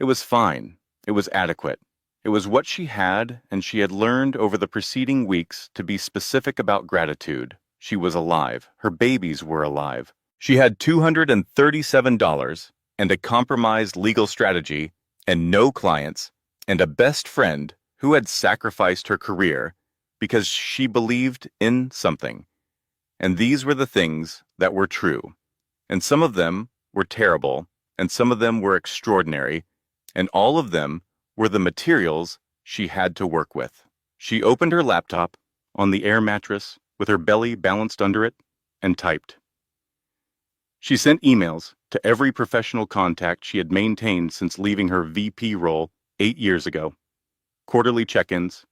It was fine. It was adequate. It was what she had, and she had learned over the preceding weeks to be specific about gratitude. She was alive. Her babies were alive. She had $237 and a compromised legal strategy and no clients and a best friend who had sacrificed her career because she believed in something. And these were the things that were true. And some of them were terrible, and some of them were extraordinary, and all of them were the materials she had to work with. She opened her laptop on the air mattress with her belly balanced under it and typed. She sent emails to every professional contact she had maintained since leaving her VP role 8 years ago. Quarterly check-ins,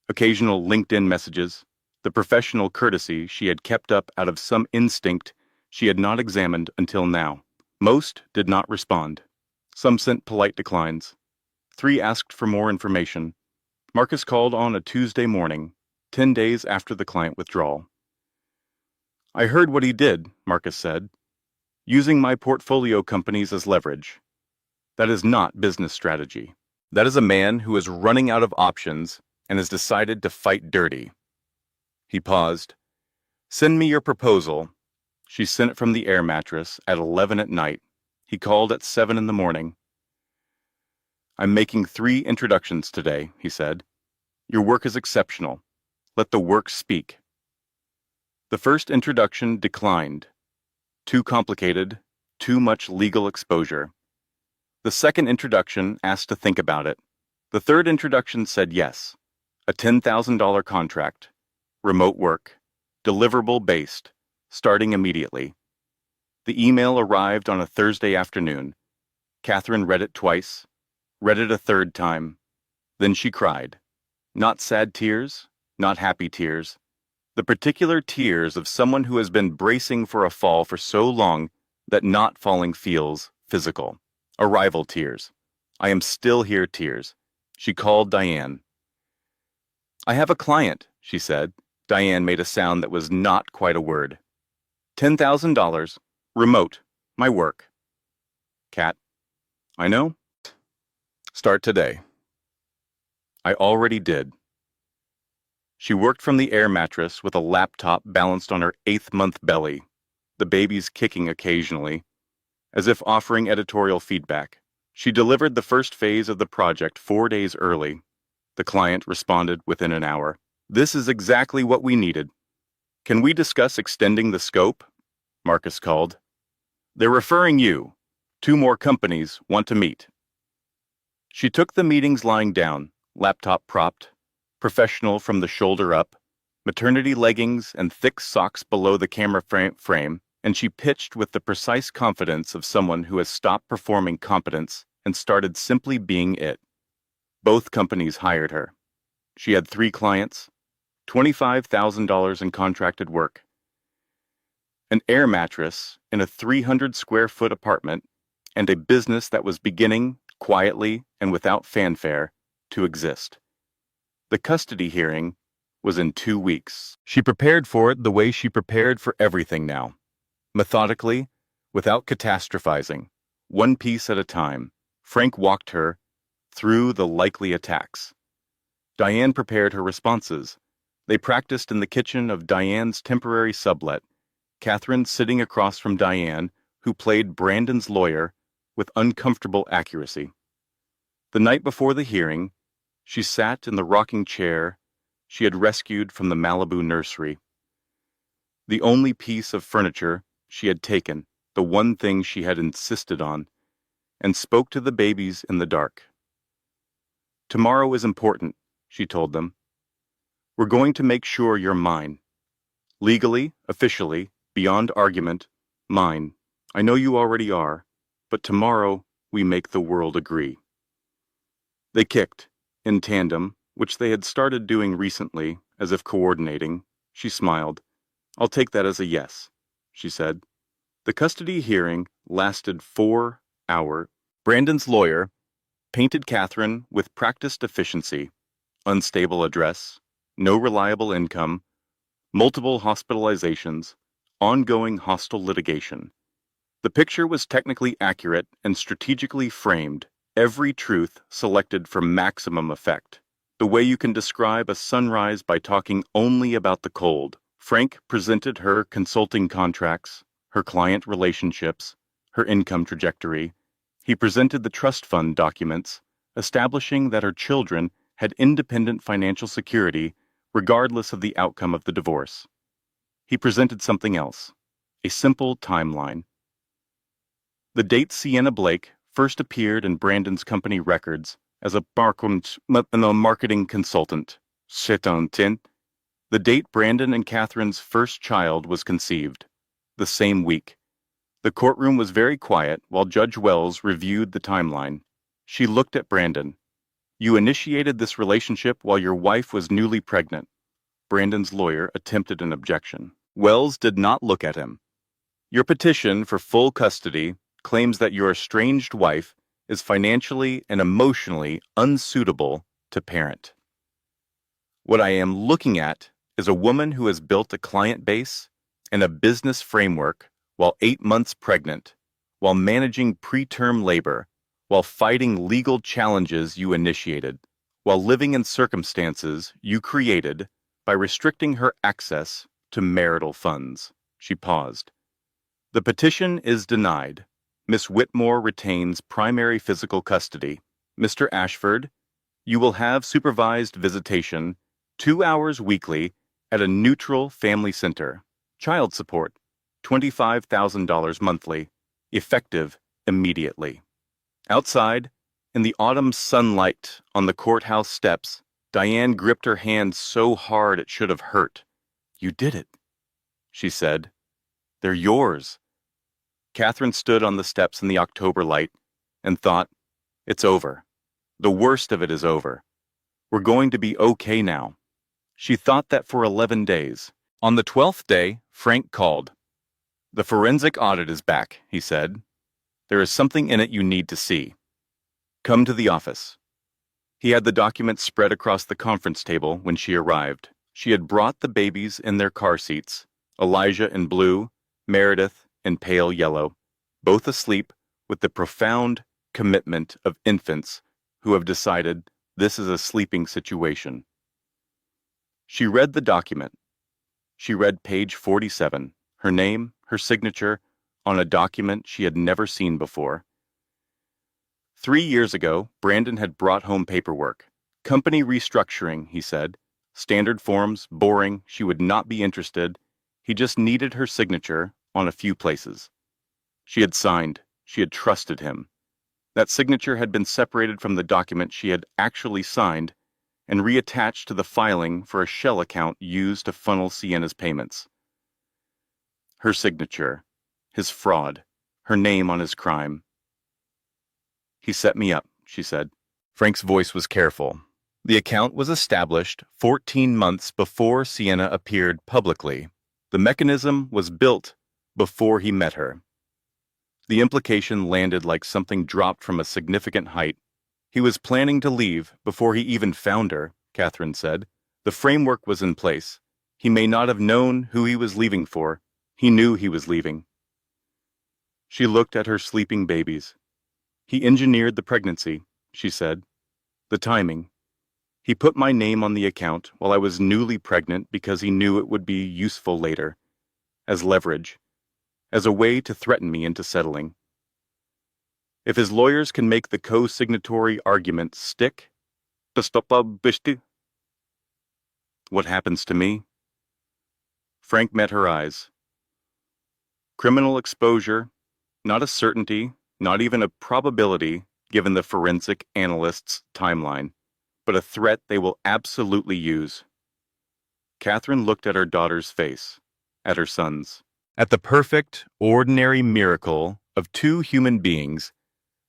occasional LinkedIn messages, the professional courtesy she had kept up out of some instinct she had not examined until now. Most did not respond. Some sent polite declines. 3 asked for more information. Marcus called on a Tuesday morning, 10 days after the client withdrawal. I heard what he did, Marcus said, using my portfolio companies as leverage. That is not business strategy. That is a man who is running out of options and has decided to fight dirty. He paused. Send me your proposal. She sent it from the air mattress at 11 at night. He called at 7 in the morning. I'm making 3 introductions today, he said. Your work is exceptional. Let the work speak. The first introduction declined. Too complicated, too much legal exposure. The second introduction asked to think about it. The third introduction said yes. A $10,000 contract. Remote work. Deliverable based. Starting immediately. The email arrived on a Thursday afternoon. Catherine read it twice. Read it a third time. Then she cried. Not sad tears, not happy tears. The particular tears of someone who has been bracing for a fall for so long that not falling feels physical. Arrival tears. I am still here tears. She called Diane. I have a client, she said. Diane made a sound that was not quite a word. $10,000. Remote. My work. Cat. I know. Start today. I already did. She worked from the air mattress with a laptop balanced on her 8th-month belly, the babies kicking occasionally, as if offering editorial feedback. She delivered the first phase of the project 4 days early. The client responded within an hour. This is exactly what we needed. Can we discuss extending the scope? Marcus called. They're referring you. 2 more companies want to meet. She took the meetings lying down, laptop propped, professional from the shoulder up, maternity leggings and thick socks below the camera frame, and she pitched with the precise confidence of someone who has stopped performing competence and started simply being it. Both companies hired her. She had 3 clients, $25,000 in contracted work, an air mattress in a 300-square-foot apartment, and a business that was beginning, quietly and without fanfare, to exist. The custody hearing was in 2 weeks. She prepared for it the way she prepared for everything now. Methodically, without catastrophizing, one piece at a time, Frank walked her through the likely attacks. Diane prepared her responses. They practiced in the kitchen of Diane's temporary sublet, Catherine sitting across from Diane, who played Brandon's lawyer with uncomfortable accuracy. The night before the hearing, she sat in the rocking chair she had rescued from the Malibu nursery. The only piece of furniture she had taken, the one thing she had insisted on, and spoke to the babies in the dark. Tomorrow is important, she told them. We're going to make sure you're mine. Legally, officially, beyond argument, mine. I know you already are, but tomorrow we make the world agree. They kicked, in tandem, which they had started doing recently, as if coordinating. She smiled. I'll take that as a yes, she said. The custody hearing lasted 4 hours. Brandon's lawyer painted Catherine with practiced efficiency, unstable address, no reliable income, multiple hospitalizations, ongoing hostile litigation. The picture was technically accurate and strategically framed, every truth selected for maximum effect. The way you can describe a sunrise by talking only about the cold. Frank presented her consulting contracts, her client relationships, her income trajectory. He presented the trust fund documents, establishing that her children had independent financial security regardless of the outcome of the divorce. He presented something else, a simple timeline. The date Sienna Blake first appeared in Brandon's company records as a marketing consultant, the date Brandon and Catherine's first child was conceived, the same week. The courtroom was very quiet while Judge Wells reviewed the timeline. She looked at Brandon. You initiated this relationship while your wife was newly pregnant. Brandon's lawyer attempted an objection. Wells did not look at him. Your petition for full custody claims that your estranged wife is financially and emotionally unsuitable to parent. What I am looking at is a woman who has built a client base and a business framework while 8 months pregnant, while managing preterm labor, while fighting legal challenges you initiated, while living in circumstances you created by restricting her access to marital funds. She paused. The petition is denied. Miss Whitmore retains primary physical custody. Mr. Ashford, you will have supervised visitation 2 hours weekly at a neutral family center. Child support, $25,000 monthly, effective immediately. Outside, in the autumn sunlight on the courthouse steps, Diane gripped her hand so hard it should have hurt. You did it, she said. They're yours. Catherine stood on the steps in the October light and thought, it's over. The worst of it is over. We're going to be okay now. She thought that for 11 days. On the 12th day, Frank called. The forensic audit is back, he said. There is something in it you need to see. Come to the office. He had the documents spread across the conference table when she arrived. She had brought the babies in their car seats, Elijah in blue, Meredith in pale yellow, both asleep with the profound commitment of infants who have decided this is a sleeping situation. She read the document. She read page 47, her name, her signature, on a document she had never seen before. 3 years ago, Brandon had brought home paperwork. Company restructuring, he said. Standard forms, boring, she would not be interested. He just needed her signature on a few places. She had signed. She had trusted him. That signature had been separated from the document she had actually signed and reattached to the filing for a shell account used to funnel Sienna's payments. Her signature, his fraud, her name on his crime. He set me up, she said. Frank's voice was careful. The account was established 14 months before Sienna appeared publicly. The mechanism was built before he met her. The implication landed like something dropped from a significant height. He was planning to leave before he even found her, Catherine said. The framework was in place. He may not have known who he was leaving for. He knew he was leaving. She looked at her sleeping babies. He engineered the pregnancy, she said. The timing. He put my name on the account while I was newly pregnant because he knew it would be useful later, as leverage, as a way to threaten me into settling. If his lawyers can make the co-signatory argument stick, what happens to me? Frank met her eyes. Criminal exposure, not a certainty, not even a probability given the forensic analyst's timeline, but a threat they will absolutely use. Catherine looked at her daughter's face, at her son's, at the perfect, ordinary miracle of two human beings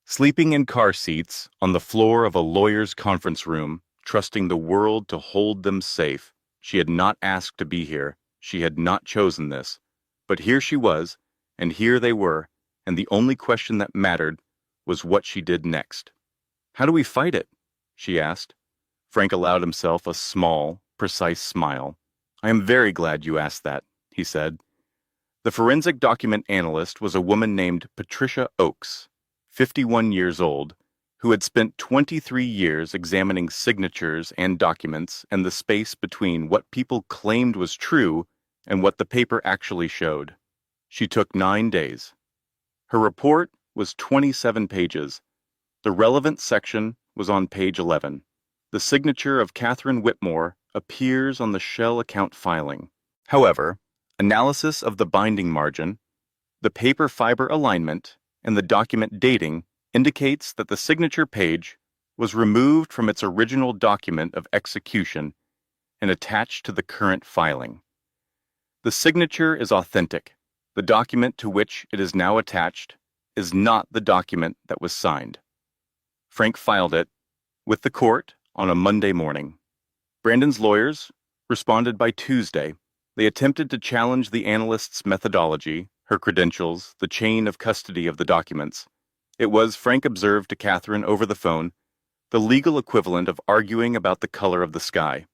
sleeping in car seats on the floor of a lawyer's conference room, trusting the world to hold them safe. She had not asked to be here. She had not chosen this. But here she was, and here they were, and the only question that mattered was what she did next. How do we fight it? She asked. Frank allowed himself a small, precise smile. I am very glad you asked that, he said. The forensic document analyst was a woman named Patricia Oakes, 51 years old, who had spent 23 years examining signatures and documents and the space between what people claimed was true and what the paper actually showed. She took 9 days. Her report was 27 pages. The relevant section was on page 11. The signature of Catherine Whitmore appears on the Shell account filing. However, analysis of the binding margin, the paper fiber alignment, and the document dating indicates that the signature page was removed from its original document of execution and attached to the current filing. The signature is authentic. The document to which it is now attached is not the document that was signed. Frank filed it with the court on a Monday morning. Brandon's lawyers responded by Tuesday. They attempted to challenge the analyst's methodology, her credentials, the chain of custody of the documents. It was, Frank observed to Catherine over the phone, the legal equivalent of arguing about the color of the sky.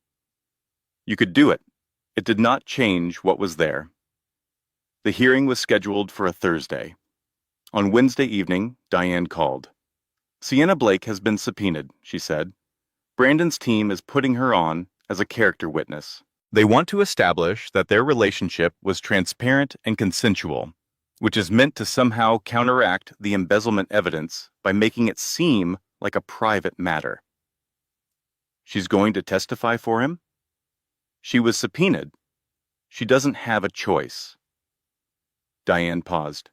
You could do it. It did not change what was there. The hearing was scheduled for a Thursday. On Wednesday evening, Diane called. Sienna Blake has been subpoenaed, she said. Brandon's team is putting her on as a character witness. They want to establish that their relationship was transparent and consensual, which is meant to somehow counteract the embezzlement evidence by making it seem like a private matter. She's going to testify for him? She was subpoenaed. She doesn't have a choice. Diane paused.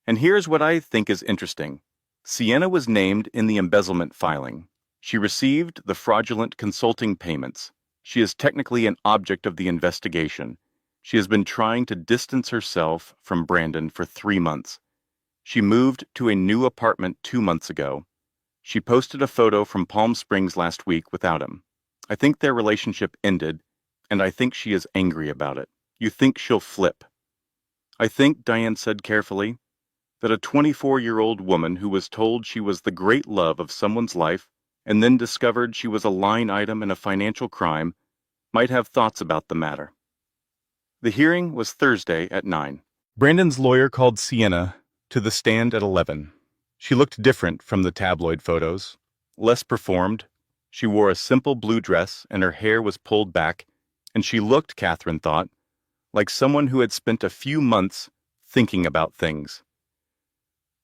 And here's what I think is interesting. Sienna was named in the embezzlement filing. She received the fraudulent consulting payments. She is technically an object of the investigation. She has been trying to distance herself from Brandon for 3 months. She moved to a new apartment 2 months ago. She posted a photo from Palm Springs last week without him. I think their relationship ended, and I think she is angry about it. You think she'll flip. I think, Diane said carefully, that a 24-year-old woman who was told she was the great love of someone's life and then discovered she was a line item in a financial crime might have thoughts about the matter. The hearing was Thursday at 9. Brandon's lawyer called Sienna to the stand at 11. She looked different from the tabloid photos, less performed. She wore a simple blue dress and her hair was pulled back, and she looked, Catherine thought, like someone who had spent a few months thinking about things.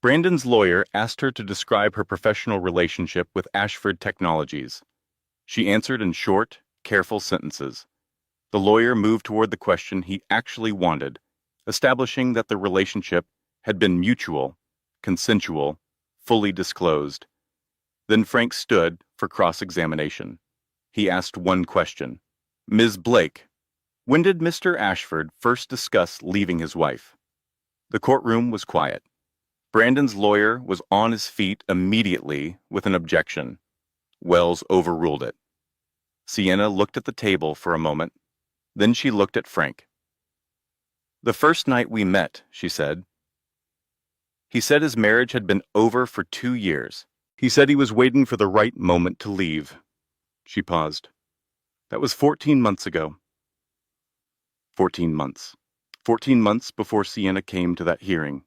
Brandon's lawyer asked her to describe her professional relationship with Ashford Technologies. She answered in short, careful sentences. The lawyer moved toward the question he actually wanted, establishing that the relationship had been mutual, consensual, fully disclosed. Then Frank stood for cross-examination. He asked one question. Ms. Blake, when did Mr. Ashford first discuss leaving his wife? The courtroom was quiet. Brandon's lawyer was on his feet immediately with an objection. Wells overruled it. Sienna looked at the table for a moment. Then she looked at Frank. The first night we met, she said. He said his marriage had been over for 2 years. He said he was waiting for the right moment to leave. She paused. That was 14 months ago. 14 months. 14 months before Sienna came to that hearing.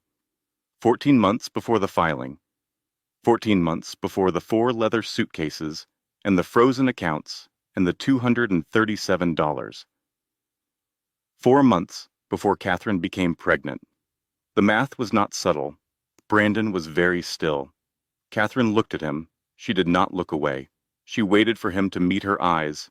14 months before the filing. 14 months before the 4 leather suitcases and the frozen accounts and the $237. 4 months before Catherine became pregnant. The math was not subtle. Brandon was very still. Catherine looked at him. She did not look away. She waited for him to meet her eyes,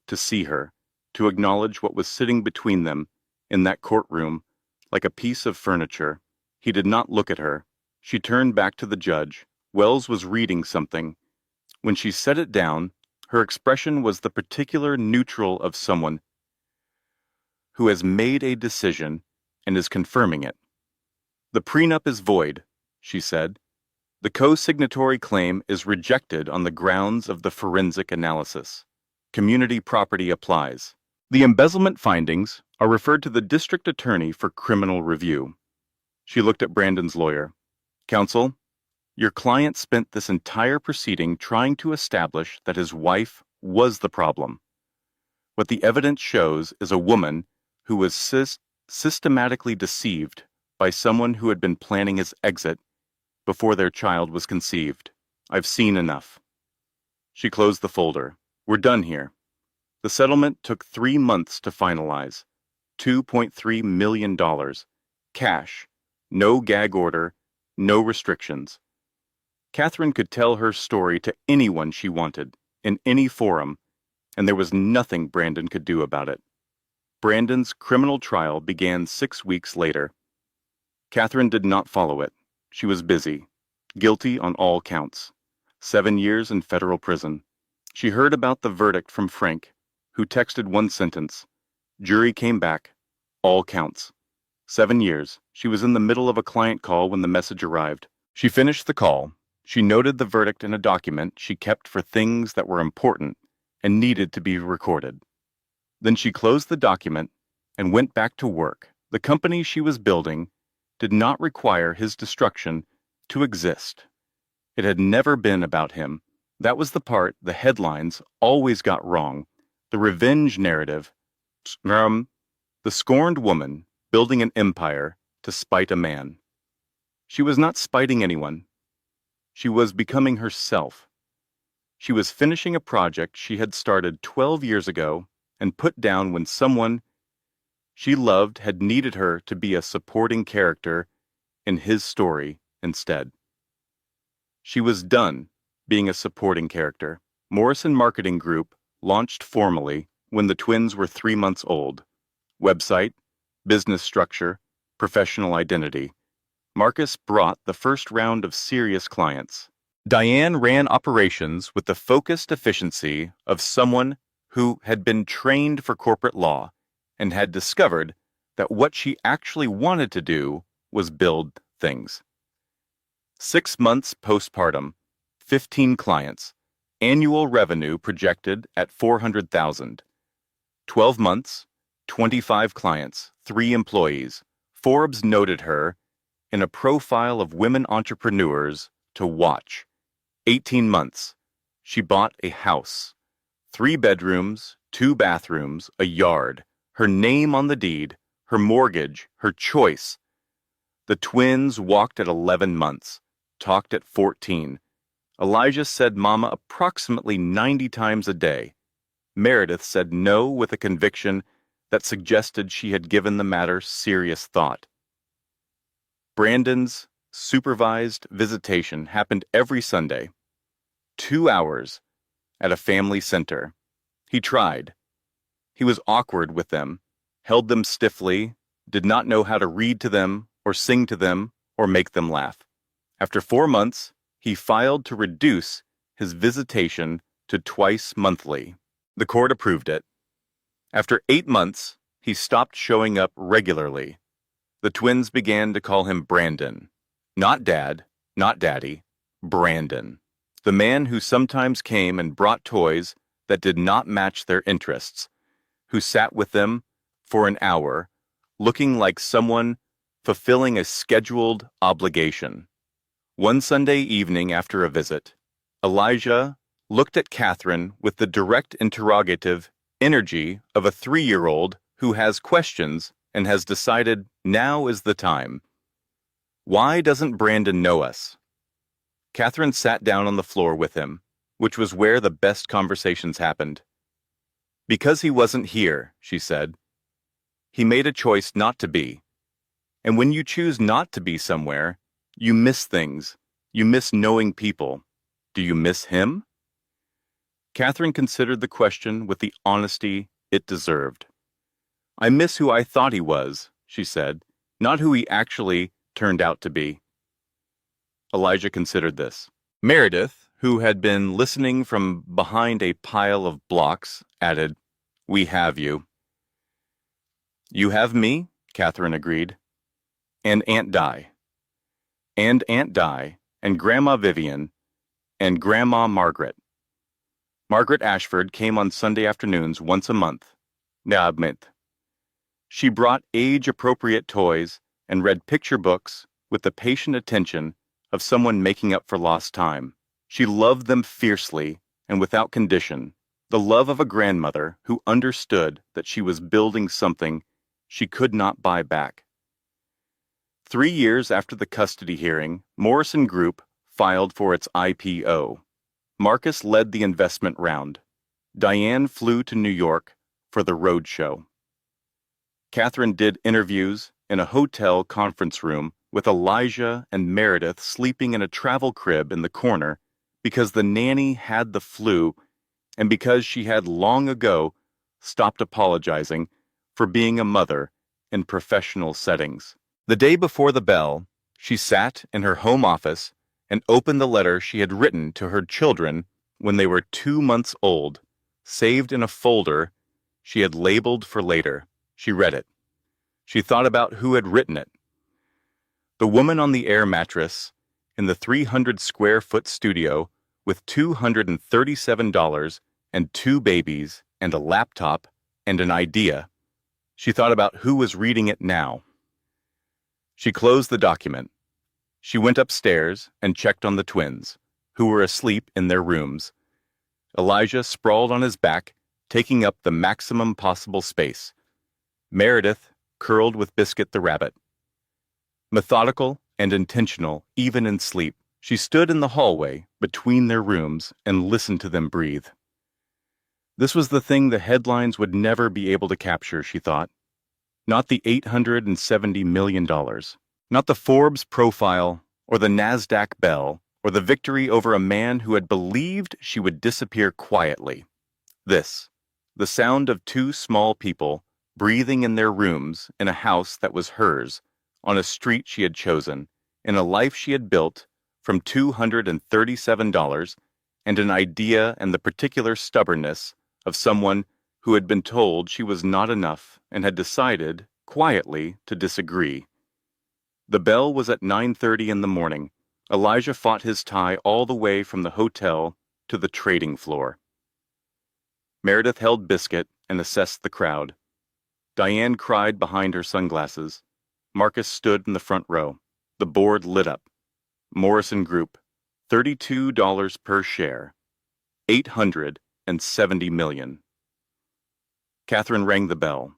to see her, to acknowledge what was sitting between them in that courtroom like a piece of furniture. He did not look at her. She turned back to the judge. Wells was reading something. When she set it down, her expression was the particular neutral of someone who has made a decision and is confirming it. The prenup is void, she said. The co-signatory claim is rejected on the grounds of the forensic analysis. Community property applies. The embezzlement findings are referred to the district attorney for criminal review. She looked at Brandon's lawyer. Counsel, your client spent this entire proceeding trying to establish that his wife was the problem. What the evidence shows is a woman who was systematically deceived by someone who had been planning his exit before their child was conceived. I've seen enough. She closed the folder. We're done here. The settlement took 3 months to finalize. $2.3 million. Cash. No gag order. No restrictions. Catherine could tell her story to anyone she wanted, in any forum, and there was nothing Brandon could do about it. Brandon's criminal trial began 6 weeks later. Catherine did not follow it. She was busy. Guilty on all counts. 7 years in federal prison. She heard about the verdict from Frank, who texted one sentence. Jury came back. All counts. 7 years. She was in the middle of a client call when the message arrived. She finished the call. She noted the verdict in a document she kept for things that were important and needed to be recorded. Then she closed the document and went back to work. The company she was building did not require his destruction to exist. It had never been about him. That was the part the headlines always got wrong. The revenge narrative. The scorned woman building an empire to spite a man. She was not spiting anyone. She was becoming herself. She was finishing a project she had started 12 years ago and put down when someone she loved had needed her to be a supporting character in his story instead. She was done being a supporting character. Morrison Marketing Group launched formally when the twins were 3 months old. Website, business structure, professional identity. Marcus brought the first round of serious clients. Diane ran operations with the focused efficiency of someone who had been trained for corporate law and had discovered that what she actually wanted to do was build things. 6 months postpartum, 15 clients, annual revenue projected at $400,000. 12 months, 25 clients, 3 employees. Forbes noted her in a profile of women entrepreneurs to watch. 18 months, she bought a house. 3 bedrooms, 2 bathrooms, a yard, her name on the deed, her mortgage, her choice. The twins walked at 11 months, talked at 14. Elijah said mama approximately 90 times a day. Meredith said no with a conviction that suggested she had given the matter serious thought. Brandon's supervised visitation happened every Sunday. 2 hours at a family center. He tried. He was awkward with them, held them stiffly, did not know how to read to them or sing to them or make them laugh. After 4 months, he filed to reduce his visitation to twice monthly. The court approved it. After 8 months, he stopped showing up regularly. The twins began to call him Brandon. Not Dad, not Daddy, Brandon. The man who sometimes came and brought toys that did not match their interests, who sat with them for an hour, looking like someone fulfilling a scheduled obligation. One Sunday evening after a visit, Elijah looked at Catherine with the direct interrogative energy of a 3-year-old who has questions and has decided now is the time. Why doesn't Brandon know us? Catherine sat down on the floor with him, which was where the best conversations happened. Because he wasn't here, she said. He made a choice not to be. And when you choose not to be somewhere, you miss things. You miss knowing people. Do you miss him? Catherine considered the question with the honesty it deserved. I miss who I thought he was, she said, not who he actually turned out to be. Elijah considered this. Meredith, who had been listening from behind a pile of blocks, added, We have you. You have me, Catherine agreed. And Aunt Di. And Aunt Di, and Grandma Vivian, and Grandma Margaret. Margaret Ashford came on Sunday afternoons once a month. Neabmit. She brought age-appropriate toys and read picture books with the patient attention of someone making up for lost time. She loved them fiercely and without condition, the love of a grandmother who understood that she was building something she could not buy back. 3 years after the custody hearing, Morrison Group filed for its IPO. Marcus led the investment round. Diane flew to New York for the roadshow. Catherine did interviews in a hotel conference room with Elijah and Meredith sleeping in a travel crib in the corner because the nanny had the flu and because she had long ago stopped apologizing for being a mother in professional settings. The day before the bell, she sat in her home office and opened the letter she had written to her children when they were 2 months old, saved in a folder she had labeled for later. She read it. She thought about who had written it. The woman on the air mattress in the 300-square-foot studio with $237 and 2 babies and a laptop and an idea. She thought about who was reading it now. She closed the document. She went upstairs and checked on the twins, who were asleep in their rooms. Elijah sprawled on his back, taking up the maximum possible space. Meredith curled with Biscuit the rabbit. Methodical and intentional, even in sleep, she stood in the hallway between their rooms and listened to them breathe. This was the thing the headlines would never be able to capture, she thought. Not the $870 million, not the Forbes profile or the NASDAQ bell or the victory over a man who had believed she would disappear quietly. This, the sound of 2 small people breathing in their rooms in a house that was hers, on a street she had chosen, in a life she had built from $237 and an idea and the particular stubbornness of someone who had been told she was not enough and had decided, quietly, to disagree. The bell was at 9:30 in the morning. Elijah fought his tie all the way from the hotel to the trading floor. Meredith held Biscuit and assessed the crowd. Diane cried behind her sunglasses. Marcus stood in the front row. The board lit up. Morrison Group, $32 per share, $870 million. Catherine rang the bell.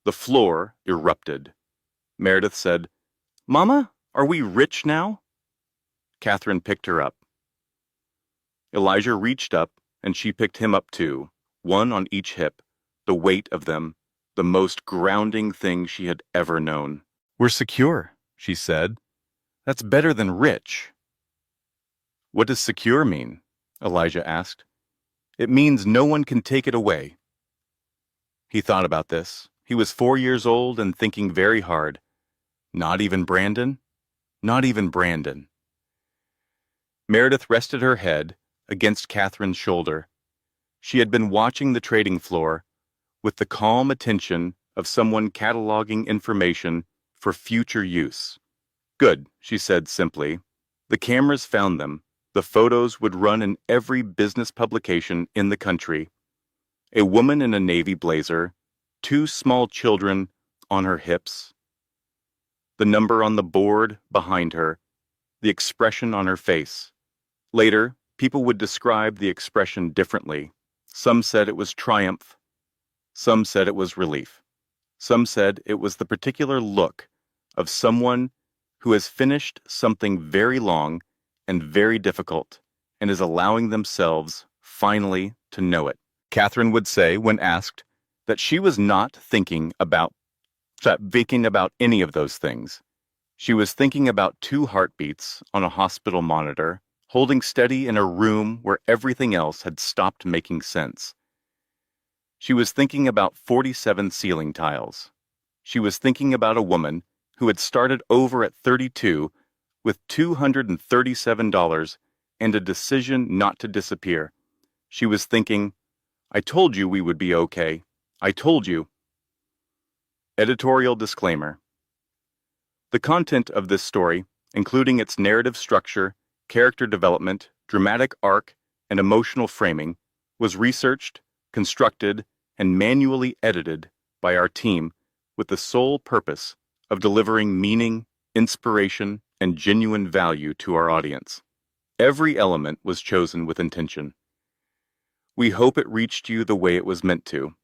The floor erupted. Meredith said, "Mama, are we rich now?" Catherine picked her up. Elijah reached up, and she picked him up too, one on each hip, the weight of them, the most grounding thing she had ever known. "We're secure," she said. "That's better than rich." "What does secure mean?" Elijah asked. "It means no one can take it away." He thought about this. He was 4 years old and thinking very hard. Not even Brandon? Not even Brandon. Meredith rested her head against Catherine's shoulder. She had been watching the trading floor with the calm attention of someone cataloging information for future use. "Good," she said simply. "The cameras found them. The photos would run in every business publication in the country. A woman in a navy blazer, 2 small children on her hips. The number on the board behind her, the expression on her face. Later, people would describe the expression differently. Some said it was triumph. Some said it was relief. Some said it was the particular look of someone who has finished something very long and very difficult and is allowing themselves finally to know it. Catherine would say, when asked, that she was not thinking about any of those things. She was thinking about 2 heartbeats on a hospital monitor, holding steady in a room where everything else had stopped making sense. She was thinking about 47 ceiling tiles. She was thinking about a woman who had started over at 32 with $237 and a decision not to disappear. She was thinking, "I told you we would be okay. I told you." Editorial disclaimer. The content of this story, including its narrative structure, character development, dramatic arc, and emotional framing, was researched, constructed, and manually edited by our team with the sole purpose of delivering meaning, inspiration, and genuine value to our audience. Every element was chosen with intention. We hope it reached you the way it was meant to.